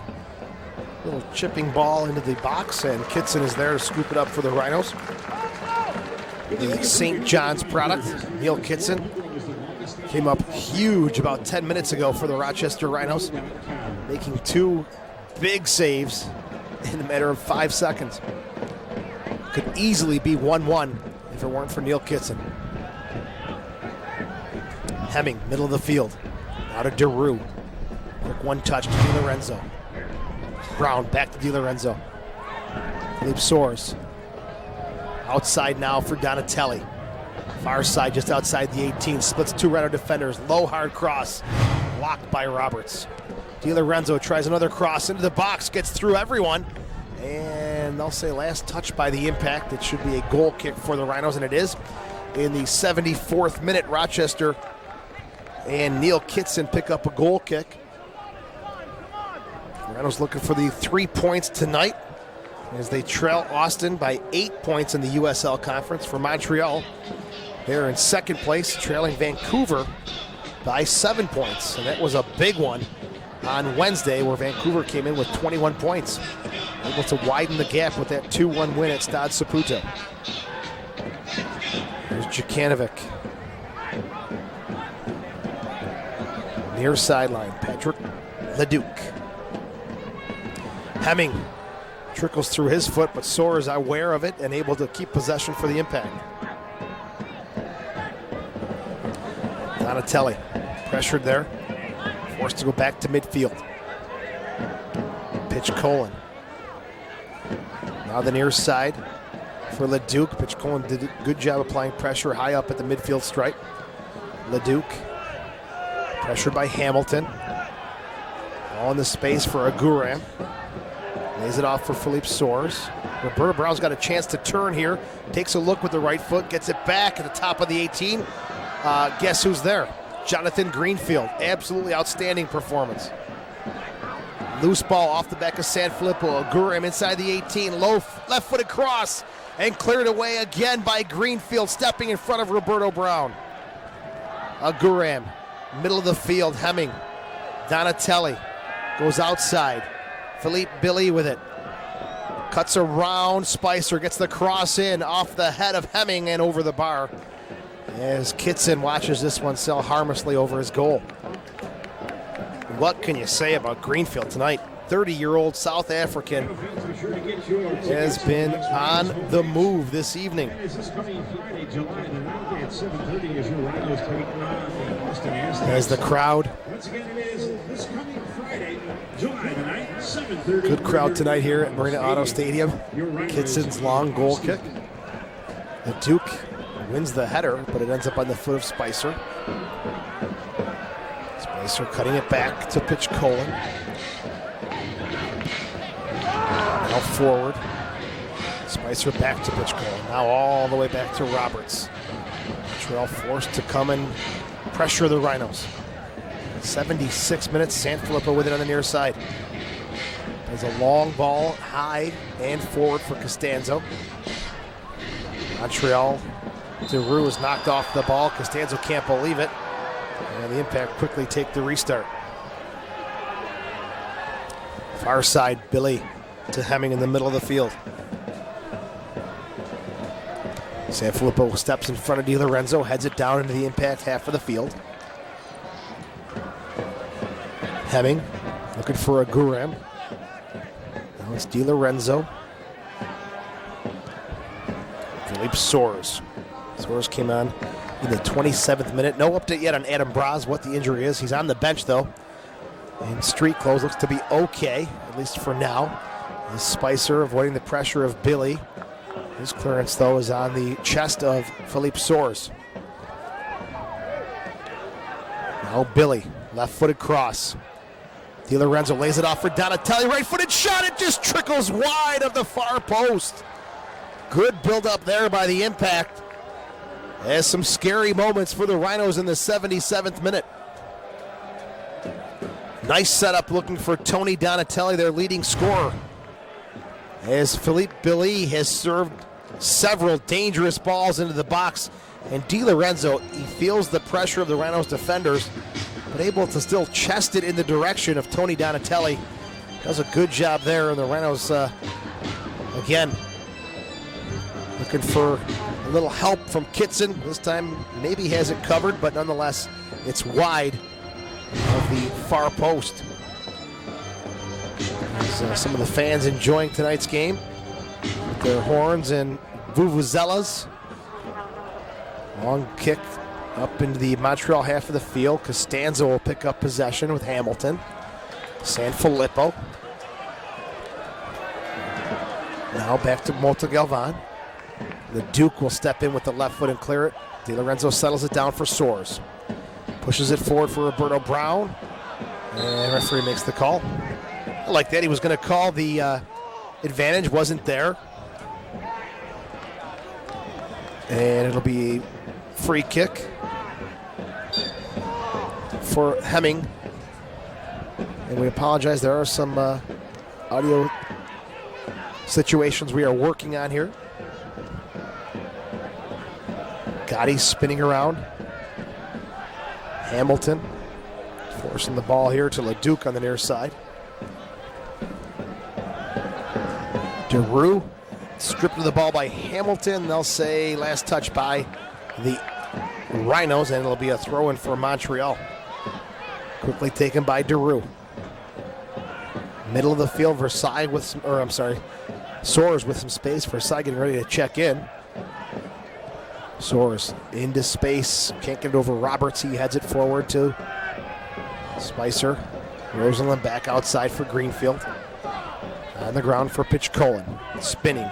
Little chipping ball into the box, and Kitson is there to scoop it up for the Rhinos. The St. John's product, Neil Kitson, came up huge about 10 minutes ago for the Rochester Rhinos, making 2 big saves in a matter of 5 seconds. Could easily be 1-1 if it weren't for Neil Kitson. Hemming, middle of the field. Out of DeRue. Quick one touch to DiLorenzo. Brown back to DiLorenzo. Philippe Soares. Outside now for Donatelli. Far side just outside the 18. Splits 2 Rhino defenders. Low hard cross. Blocked by Roberts. DiLorenzo tries another cross into the box. Gets through everyone. And they'll say last touch by the impact. It should be a goal kick for the Rhinos, and it is. In the 74th minute, Rochester and Neil Kitson pick up a goal kick. Rhinos looking for the 3 points tonight as they trail Austin by 8 points in the USL Conference. For Montreal, they're in second place, trailing Vancouver by 7 points. And that was a big one on Wednesday, where Vancouver came in with 21 points. Able to widen the gap with that 2-1 win at Stade Saputo. There's Jukanovic. Near sideline, Patrick Leduc. Hemming trickles through his foot, but Soares is aware of it and able to keep possession for the impact. Donatelli pressured there, forced to go back to midfield. Pitch Colin. Now the near side for Leduc. Pitch Colin did a good job applying pressure high up at the midfield stripe. Leduc pressured by Hamilton. All in the space for Aguram. Lays it off for Philippe Soares. Roberto Brown's got a chance to turn here. Takes a look with the right foot, gets it back at the top of the 18. Guess who's there? Jonathan Greenfield. Absolutely outstanding performance. Loose ball off the back of Sanfilippo. Aguram inside the 18. Low left-footed cross and cleared away again by Greenfield, stepping in front of Roberto Brown. Aguram, middle of the field, Hemming. Donatelli goes outside. Philippe Billy with it. Cuts around. Spicer gets the cross in off the head of Hemming and over the bar, as Kitson watches this one sail harmlessly over his goal. What can you say about Greenfield tonight? 30-year-old South African has been on the move this evening. As the crowd, good crowd tonight here at Marina Auto Stadium. Kitson's long goal kick. The Duke wins the header, but it ends up on the foot of Spicer. Spicer cutting it back to pitch Colin. Now forward. Spicer back to pitch Colin. Now all the way back to Roberts. Montreal forced to come and pressure the Rhinos. 76 minutes, Sanfilippo with it on the near side. There's a long ball, high and forward for Costanzo. Montreal, DeRue is knocked off the ball. Costanzo can't believe it. And the Impact quickly take the restart. Far side, Billy to Hemming in the middle of the field. Sanfilippo steps in front of DiLorenzo, heads it down into the Impact half of the field. Hemming looking for a Guram. Now it's DiLorenzo. Philippe Soares. Soares came on in the 27th minute. No update yet on Adam Braz, what the injury is. He's on the bench though. And street clothes looks to be okay, at least for now. As Spicer avoiding the pressure of Billy. His clearance, though, is on the chest of Philippe Soares. Now Billy, left-footed cross. DiLorenzo lays it off for Donatelli. Right-footed shot, it just trickles wide of the far post. Good build-up there by the Impact. As some scary moments for the Rhinos in the 77th minute. Nice setup looking for Tony Donatelli, their leading scorer. As Philippe Billy has served several dangerous balls into the box. And DiLorenzo, he feels the pressure of the Rhinos defenders, but able to still chest it in the direction of Tony Donatelli. Does a good job there, and the Rhinos, again, looking for a little help from Kitson. This time maybe has it covered, but nonetheless, it's wide of the far post. As, some of the fans enjoying tonight's game with their horns and vuvuzelas. Long kick up into the Montreal half of the field. Costanzo will pick up possession with Hamilton. Sanfilippo. Now back to Montegalvan. The Duke will step in with the left foot and clear it. DiLorenzo settles it down for Soares. Pushes it forward for Roberto Brown. And the referee makes the call. I like that. He was going to call the advantage. Wasn't there. And it'll be free kick for Hemming. And we apologize. There are some audio situations we are working on here. Gotti spinning around. Hamilton forcing the ball here to LeDuc on the near side. DeRue stripped of the ball by Hamilton. They'll say last touch by the Rhinos, and it'll be a throw-in for Montreal. Quickly taken by DeRue. Middle of the field, Versailles with some, or I'm sorry, Soares with some space. Versailles getting ready to check in. Soares into space, can't get it over Roberts. He heads it forward to Spicer. Rosenlund back outside for Greenfield. On the ground for pitch Colin. Spinning,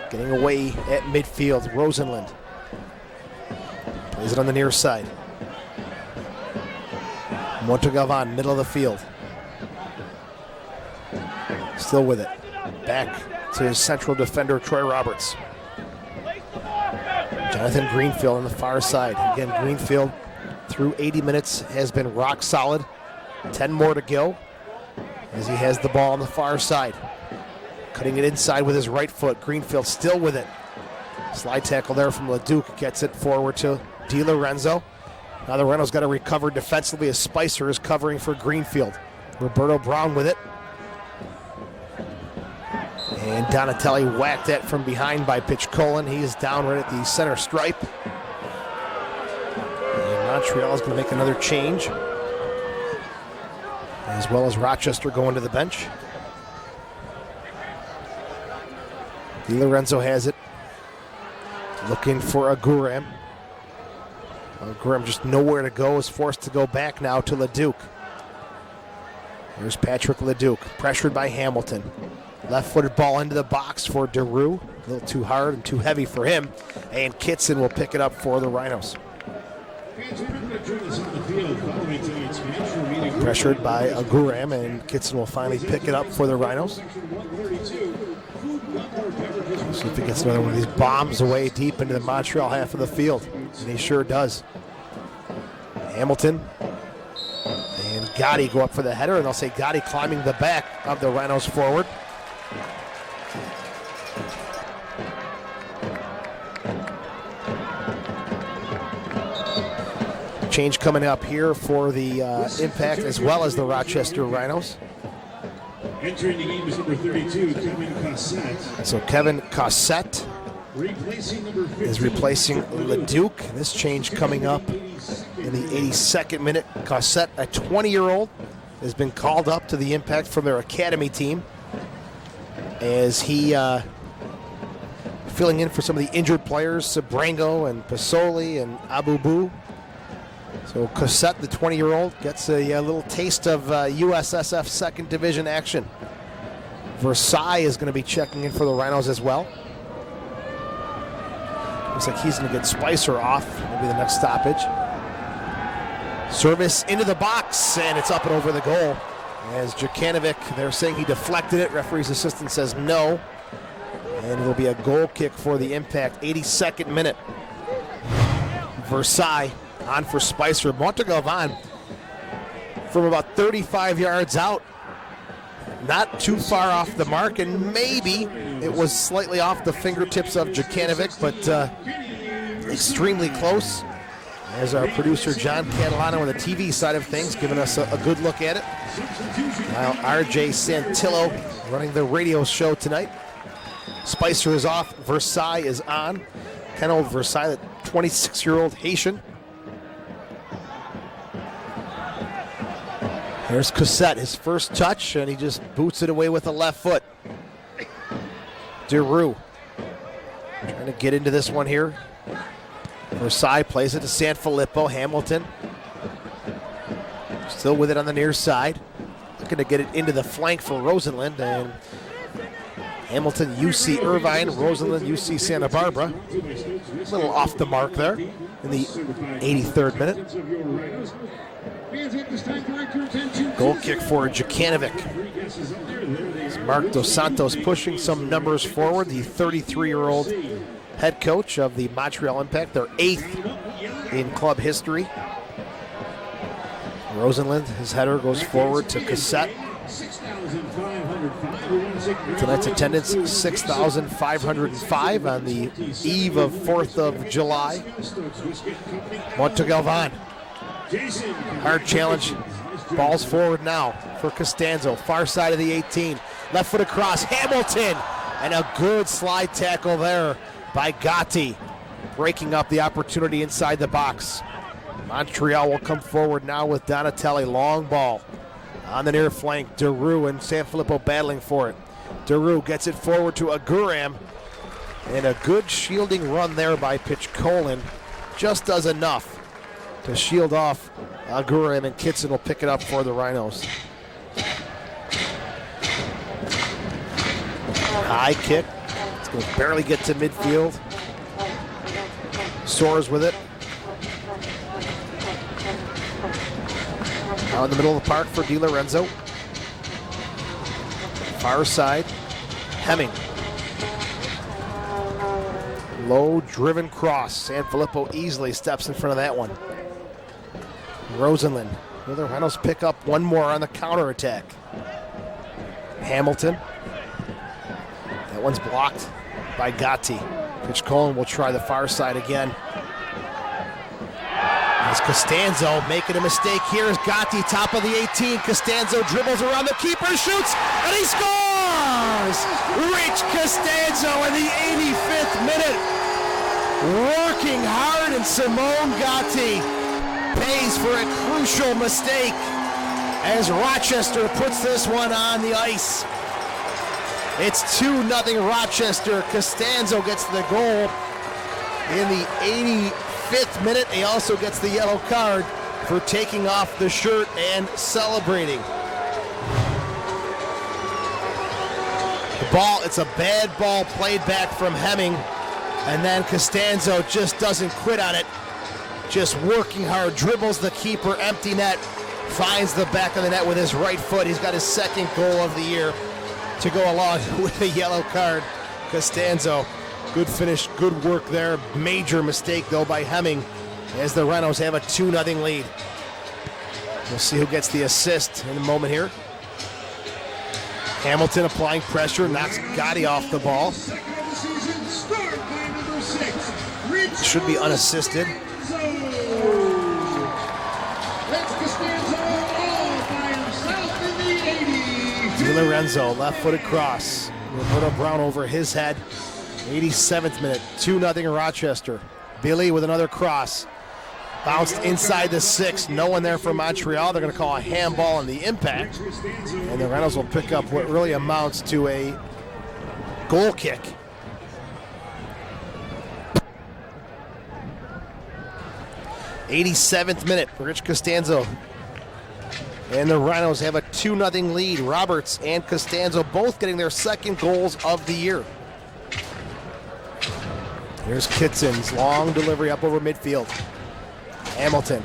getting away at midfield. Rosenlund plays it on the near side. Montegalvan, middle of the field. Still with it. Back to his central defender, Troy Roberts. Jonathan Greenfield on the far side. Again, Greenfield through 80 minutes has been rock solid. 10 more to go as he has the ball on the far side. Cutting it inside with his right foot. Greenfield still with it. Slide tackle there from LeDuc. Gets it forward to DiLorenzo. Now the Rhinos got to recover defensively as Spicer is covering for Greenfield. Roberto Brown with it. And Donatelli whacked that from behind by pitch Colin. He is down right at the center stripe. And Montreal is going to make another change, as well as Rochester going to the bench. DiLorenzo has it. Looking for a Guram. Guram just nowhere to go. Is forced to go back now to LeDuc. Here's Patrick LeDuc, pressured by Hamilton. Left-footed ball into the box for DeRue. A little too hard and too heavy for him. And Kitson will pick it up for the Rhinos. Fans, remember to join us on the field following tonight's match. Pressured by Aguram, and Kitson will finally pick it up for the Rhinos. See if he gets another one of these bombs away deep into the Montreal half of the field. And he sure does. Hamilton and Gotti go up for the header, and they'll say Gotti climbing the back of the Rhinos forward. Change coming up here for the Impact as well as the Rochester Rhinos. Entering the game is number 32, Kevin Cossette. So Kevin Cossette is replacing LeDuc. This change coming up in the 82nd minute. Cossette, a 20-year-old, has been called up to the Impact from their academy team as he filling in for some of the injured players, Sabrango and Pasoli and Abubu. So Cossette, the 20-year-old, gets a little taste of USSF second division action. Versailles is going to be checking in for the Rhinos as well. Looks like he's going to get Spicer off. Maybe the next stoppage. Service into the box, and it's up and over the goal. As Jurkanovic, they're saying he deflected it. Referee's assistant says no. And it'll be a goal kick for the Impact. 82nd minute. Versailles on for Spicer. Montegalvan from about 35 yards out. Not too far off the mark, and maybe it was slightly off the fingertips of Jurkanovic, but extremely close. As our producer John Catalano on the TV side of things giving us a good look at it. Now RJ Santillo running the radio show tonight. Spicer is off, Versailles is on. Kind of old Versailles, the 26-year-old Haitian. There's Cossette, his first touch, and he just boots it away with the left foot. Deroux trying to get into this one here. Versailles plays it to Sanfilippo. Hamilton still with it on the near side. Looking to get it into the flank for Rosenland. And Hamilton, UC Irvine, Rosenland, UC Santa Barbara. A little off the mark there in the 83rd minute. Goal kick for Jurkanovic. Mark Dos Santos pushing some numbers forward. The 33-year-old head coach of the Montreal Impact, their 8th in club history. Rosenland, his header goes forward to Cossette. Tonight's attendance, 6,505 on the eve of 4th of July. Montegalvan. Hard challenge. Balls forward now for Costanzo. Far side of the 18. Left foot across. Hamilton. And a good slide tackle there by Gotti. Breaking up the opportunity inside the box. Montreal will come forward now with Donatelli. Long ball on the near flank. Deroux and Sanfilippo battling for it. Deroux gets it forward to Aguram. And a good shielding run there by Pitchkolin. Just does enough to shield off Aguram, and Kitson will pick it up for the Rhinos. High kick. It's going to barely get to midfield. Soares with it. Now in the middle of the park for Di Lorenzo. Far side. Hemming. Low driven cross. Sanfilippo easily steps in front of that one. Rosenland. Will the Rhinos pick up one more on the counterattack? Hamilton. That one's blocked by Gotti. Pitchkolin will try the far side again. As Costanzo making a mistake here is Gotti, top of the 18. Costanzo dribbles around the keeper, shoots, and he scores! Rich Costanzo in the 85th minute. Working hard, and Simone Gotti pays for a crucial mistake as Rochester puts this one on the ice. It's 2-0 Rochester. Costanzo gets the goal in the 85th minute. He also gets the yellow card for taking off the shirt and celebrating. The ball, it's a bad ball played back from Hemming, and then Costanzo just doesn't quit on it. Just working hard, dribbles the keeper, empty net, finds the back of the net with his right foot. He's got his second goal of the year to go along with a yellow card. Costanzo, good finish, good work there. Major mistake, though, by Hemming as the Rhinos have a 2-0 lead. We'll see who gets the assist in a moment here. Hamilton applying pressure, knocks Gotti off the ball. Should be unassisted. DiLorenzo, left-footed cross. Roberto Brown over his head. 87th minute, 2-0 Rochester. Billy with another cross. Bounced inside the 6. No one there for Montreal. They're going to call a handball on the impact. And the Rhinos will pick up what really amounts to a goal kick. '87th minute, Rich Costanzo. And the Rhinos have a 2-0 lead. Roberts and Costanzo both getting their second goals of the year. Here's Kitson's long delivery up over midfield. Hamilton.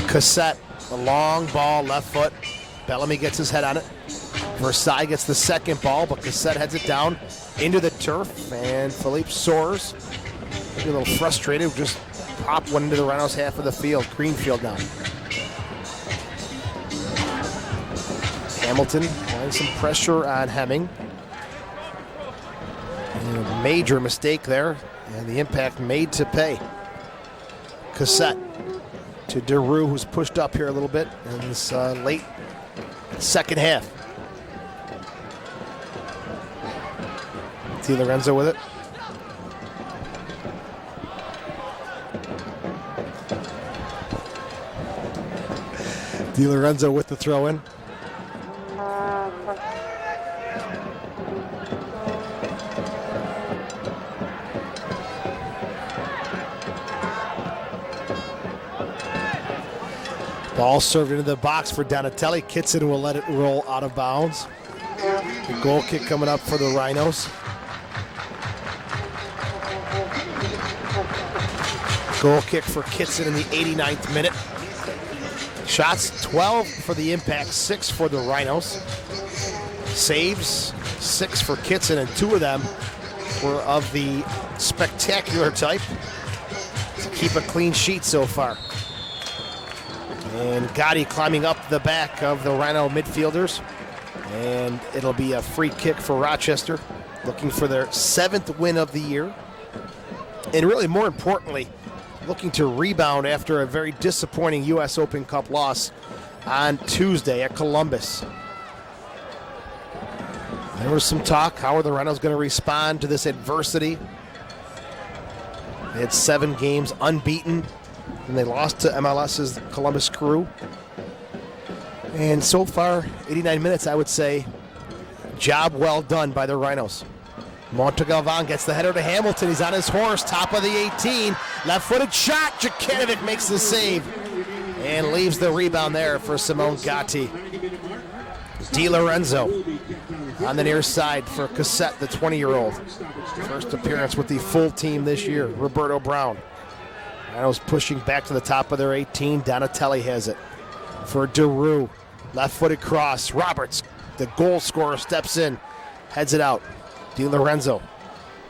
Cassette, a long ball, left foot. Bellamy gets his head on it. Versailles gets the second ball, but Cassette heads it down into the turf, and Philippe soars. Maybe a little frustrated, just pop one into the Rhinos half of the field. Greenfield now. Hamilton applying some pressure on Hemming. And a major mistake there, and the impact made to pay. Cassette to DeRue, who's pushed up here a little bit in this late second half. DiLorenzo with it. DiLorenzo with the throw in. Ball served into the box for Donatelli. Kitson will let it roll out of bounds. The goal kick coming up for the Rhinos. Goal kick for Kitson in the 89th minute. Shots, 12 for the Impact, 6 for the Rhinos. Saves, 6 for Kitson, and 2 of them were of the spectacular type to keep a clean sheet so far. And Gotti climbing up the back of the Rhino midfielders. And it'll be a free kick for Rochester, looking for their 7th win of the year. And really, more importantly, looking to rebound after a very disappointing U.S. Open Cup loss on Tuesday at Columbus. There was some talk, how are the Rhinos going to respond to this adversity? They had 7 games unbeaten, and they lost to MLS's Columbus Crew. And so far, 89 minutes, I would say, job well done by the Rhinos. Montegalvan gets the header to Hamilton. He's on his horse, top of the 18. Left-footed shot. Jukanovic makes the save and leaves the rebound there for Simone Gotti. DiLorenzo on the near side for Cassette, the 20-year-old. First appearance with the full team this year. Roberto Brown. Rhinos pushing back to the top of their 18. Donatelli has it for DeRue. Left-footed cross. Roberts, the goal scorer, steps in, heads it out. DiLorenzo,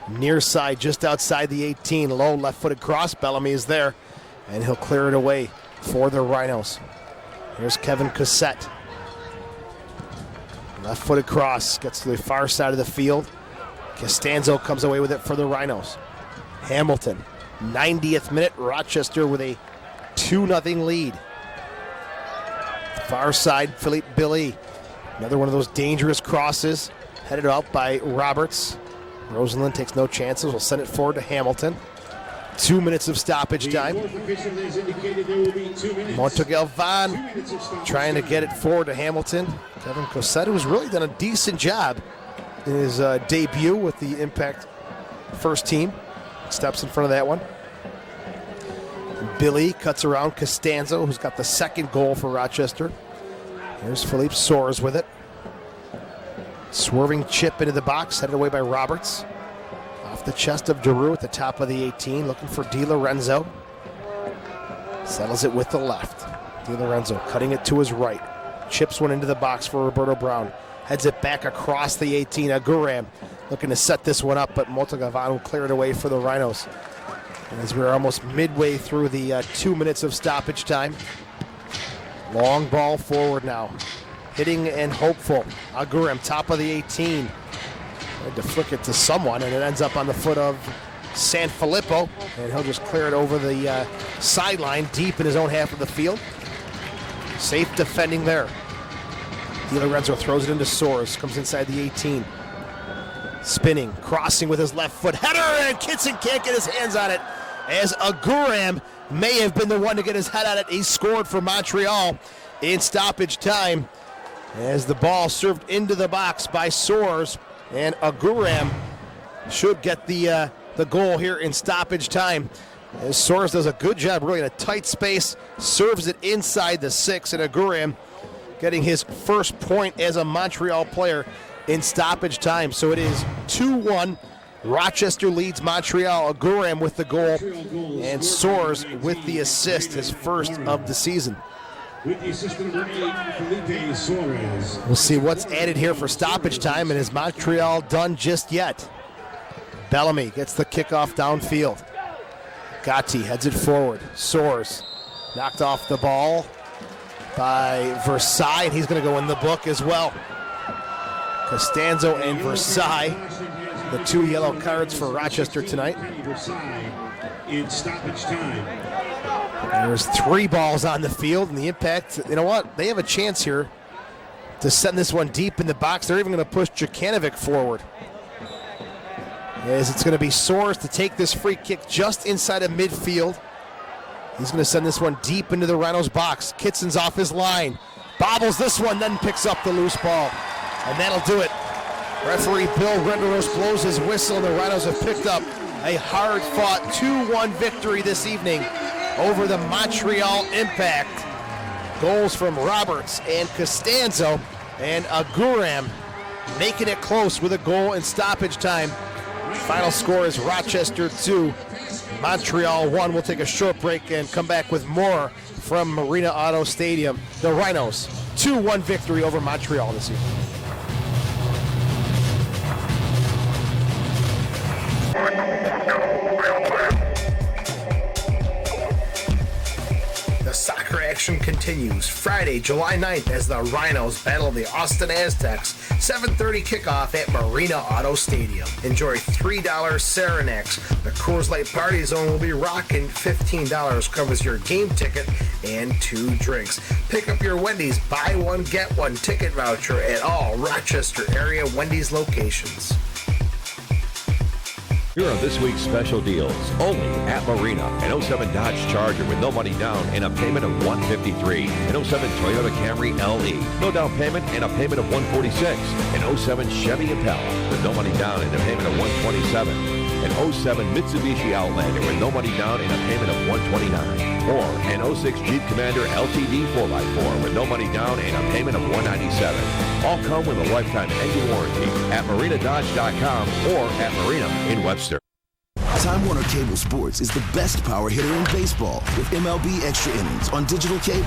near side, just outside the 18. Low left-footed cross. Bellamy is there, and he'll clear it away for the Rhinos. Here's Kevin Cassette. Left-footed cross, gets to the far side of the field. Costanzo comes away with it for the Rhinos. Hamilton, 90th minute, Rochester with a 2-0 lead. Far side, Philippe Billy. Another one of those dangerous crosses. Headed out by Roberts. Rosenlund takes no chances. Will send it forward to Hamilton. 2 minutes of stoppage time. Montegalvan trying to get it forward to Hamilton. Kevin Cossetta, who's really done a decent job in his debut with the Impact first team. Steps in front of that one. Billy cuts around Costanzo, who's got the second goal for Rochester. Here's Philippe Soares with it. Swerving chip into the box, headed away by Roberts. Off the chest of DeRue at the top of the 18, looking for DiLorenzo. Settles it with the left. DiLorenzo cutting it to his right. Chips one into the box for Roberto Brown. Heads it back across the 18. Aguram looking to set this one up, but Motogavano cleared away for the Rhinos. And as we're almost midway through the 2 minutes of stoppage time. Long ball forward now. Hitting and hopeful. Aguram, top of the 18. Tried to flick it to someone, and it ends up on the foot of Sanfilippo. And he'll just clear it over the sideline, deep in his own half of the field. Safe defending there. DiLorenzo throws it into Soares. Comes inside the 18. Spinning, crossing with his left foot. Header, and Kitson can't get his hands on it. As Aguram may have been the one to get his head on it. He scored for Montreal in stoppage time. As the ball served into the box by Soares. And Aguram should get the goal here in stoppage time. As Soares does a good job, really in a tight space. Serves it inside the 6. And Aguram getting his first point as a Montreal player in stoppage time. So it is 2-1. Rochester leads Montreal. Aguram with the goal, and Soares with the assist, his first of the season. With the assist number 8, Felipe Soares. We'll see what's added here for stoppage time, and is Montreal done just yet? Bellamy gets the kickoff downfield. Gatti heads it forward. Soares knocked off the ball by Versailles, and he's going to go in the book as well. Costanzo and Versailles, the 2 yellow cards for Rochester tonight. In stoppage time. There's 3 balls on the field, and the Impact, you know what? They have a chance here to send this one deep in the box. They're even going to push Jukanovic forward. As it's going to be Soares to take this free kick just inside of midfield. He's going to send this one deep into the Rhinos box. Kitson's off his line. Bobbles this one, then picks up the loose ball. And that'll do it. Referee Bill Renderos blows his whistle, and the Rhinos have picked up a hard-fought 2-1 victory this evening over the Montreal Impact. Goals from Roberts and Costanzo, and Aguram making it close with a goal in stoppage time. Final score is Rochester 2, Montreal 1. We'll take a short break and come back with more from Marina Auto Stadium. The Rhinos, 2-1 victory over Montreal this evening. The soccer action continues Friday, July 9th, as the Rhinos battle the Austin Aztecs. 7:30 kickoff at Marina Auto Stadium. Enjoy $3 Saranacs. The Coors Light Party Zone will be rocking. $15 covers your game ticket and 2 drinks. Pick up your Wendy's buy one get one ticket voucher at all Rochester area Wendy's locations. Here are this week's special deals, only at Marina. An 07 Dodge Charger with no money down and a payment of $153. An 07 Toyota Camry LE, no down payment and a payment of $146. An 07 Chevy Impala with no money down and a payment of $127. An 07 Mitsubishi Outlander with no money down and a payment of $129. Or an 06 Jeep Commander LTD 4x4 with no money down and a payment of $197. All come with a lifetime engine warranty at marinadodge.com or at Marina in Webster. Time Warner Cable Sports is the best power hitter in baseball with MLB Extra Innings on digital cable.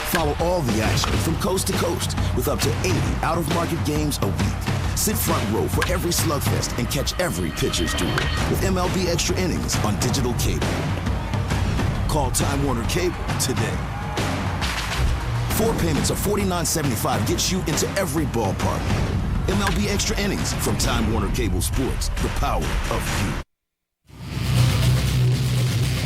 Follow all the action from coast to coast with up to 80 out-of-market games a week. Sit front row for every slugfest and catch every pitcher's duel with MLB Extra Innings on digital cable. Call Time Warner Cable today. 4 payments of $49.75 gets you into every ballpark. MLB Extra Innings from Time Warner Cable Sports, the power of you.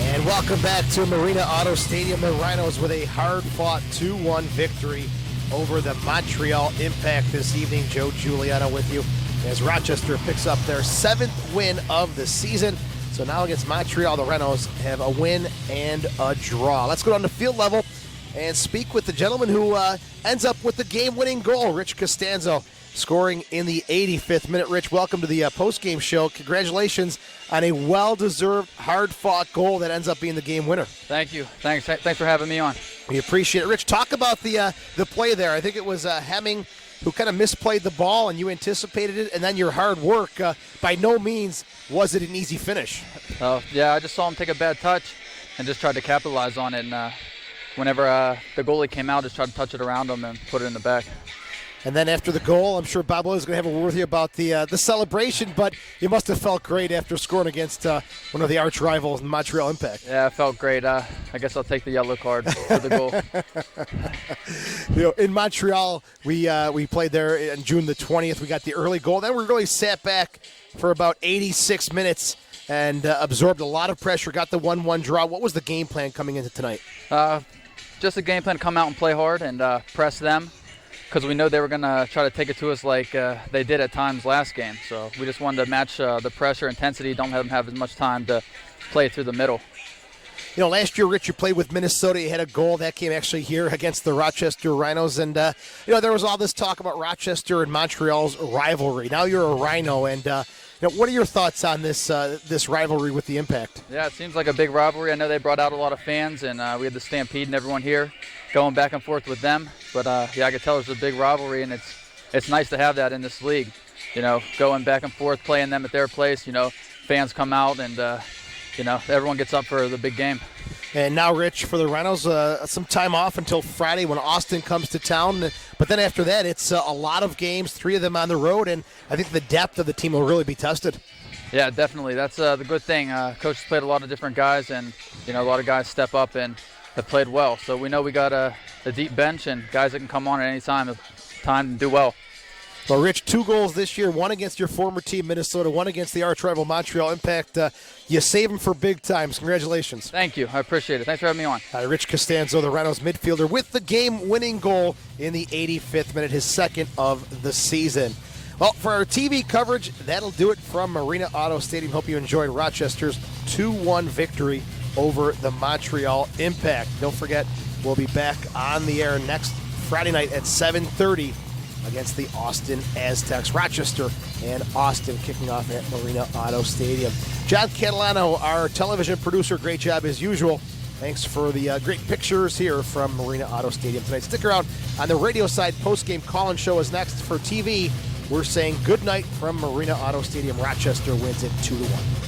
And welcome back to Marina Auto Stadium. The Rhinos with a hard-fought 2-1 victory over the Montreal Impact this evening. Joe Giuliano with you as Rochester picks up their 7th win of the season. So now against Montreal, the Rhinos have a win and a draw. Let's go down to field level and speak with the gentleman who ends up with the game-winning goal, Rich Costanzo, scoring in the 85th minute. Rich, welcome to the post-game show. Congratulations on a well-deserved, hard-fought goal that ends up being the game winner. Thank you. Thanks for having me on. We appreciate it. Rich, talk about the play there. I think it was Hemming who kind of misplayed the ball, and you anticipated it, and then your hard work. By no means was it an easy finish. Yeah, I just saw him take a bad touch, and just tried to capitalize on it. And whenever the goalie came out, just tried to touch it around him and put it in the back. And then after the goal, I'm sure Bob Williams is going to have a word with you about the celebration, but you must have felt great after scoring against one of the arch rivals, Montreal Impact. Yeah, I felt great. I guess I'll take the yellow card for the goal. In Montreal, we played there on June the 20th. We got the early goal. Then we really sat back for about 86 minutes and absorbed a lot of pressure, got the 1-1 draw. What was the game plan coming into tonight? Just a game plan to come out and play hard and press them, because we know they were going to try to take it to us like they did at times last game. So we just wanted to match the pressure, intensity, don't let them have as much time to play through the middle. You know, last year, Rich, you played with Minnesota. You had a goal that came actually here against the Rochester Rhinos. And, there was all this talk about Rochester and Montreal's rivalry. Now you're a Rhino. And, what are your thoughts on this rivalry with the Impact? Yeah, it seems like a big rivalry. I know they brought out a lot of fans, and we had the Stampede and everyone here going back and forth with them. But, I could tell there's a big rivalry, and it's nice to have that in this league. Going back and forth, playing them at their place. Fans come out, and, everyone gets up for the big game. And now, Rich, for the Rhinos, some time off until Friday when Austin comes to town. But then after that, it's a lot of games, 3 of them on the road, and I think the depth of the team will really be tested. Yeah, definitely. That's the good thing. Coach has played a lot of different guys, and a lot of guys step up and have played well. So we know we got a deep bench and guys that can come on at any time and do well. Well, Rich, 2 goals this year, 1 against your former team, Minnesota, 1 against the arch rival Montreal Impact. You save them for big times. Congratulations. Thank you. I appreciate it. Thanks for having me on. Rich Costanzo, the Rhinos midfielder, with the game-winning goal in the 85th minute, his second of the season. Well, for our TV coverage, that'll do it from Marina Auto Stadium. Hope you enjoyed Rochester's 2-1 victory over the Montreal Impact. Don't forget, we'll be back on the air next Friday night at 7:30 against the Austin Aztecs. Rochester and Austin kicking off at Marina Auto Stadium. John Catalano, our television producer, great job as usual. Thanks for the great pictures here from Marina Auto Stadium tonight. Stick around on the radio side. Post-game call-in show is next. For TV, we're saying good night from Marina Auto Stadium. Rochester wins it 2-1.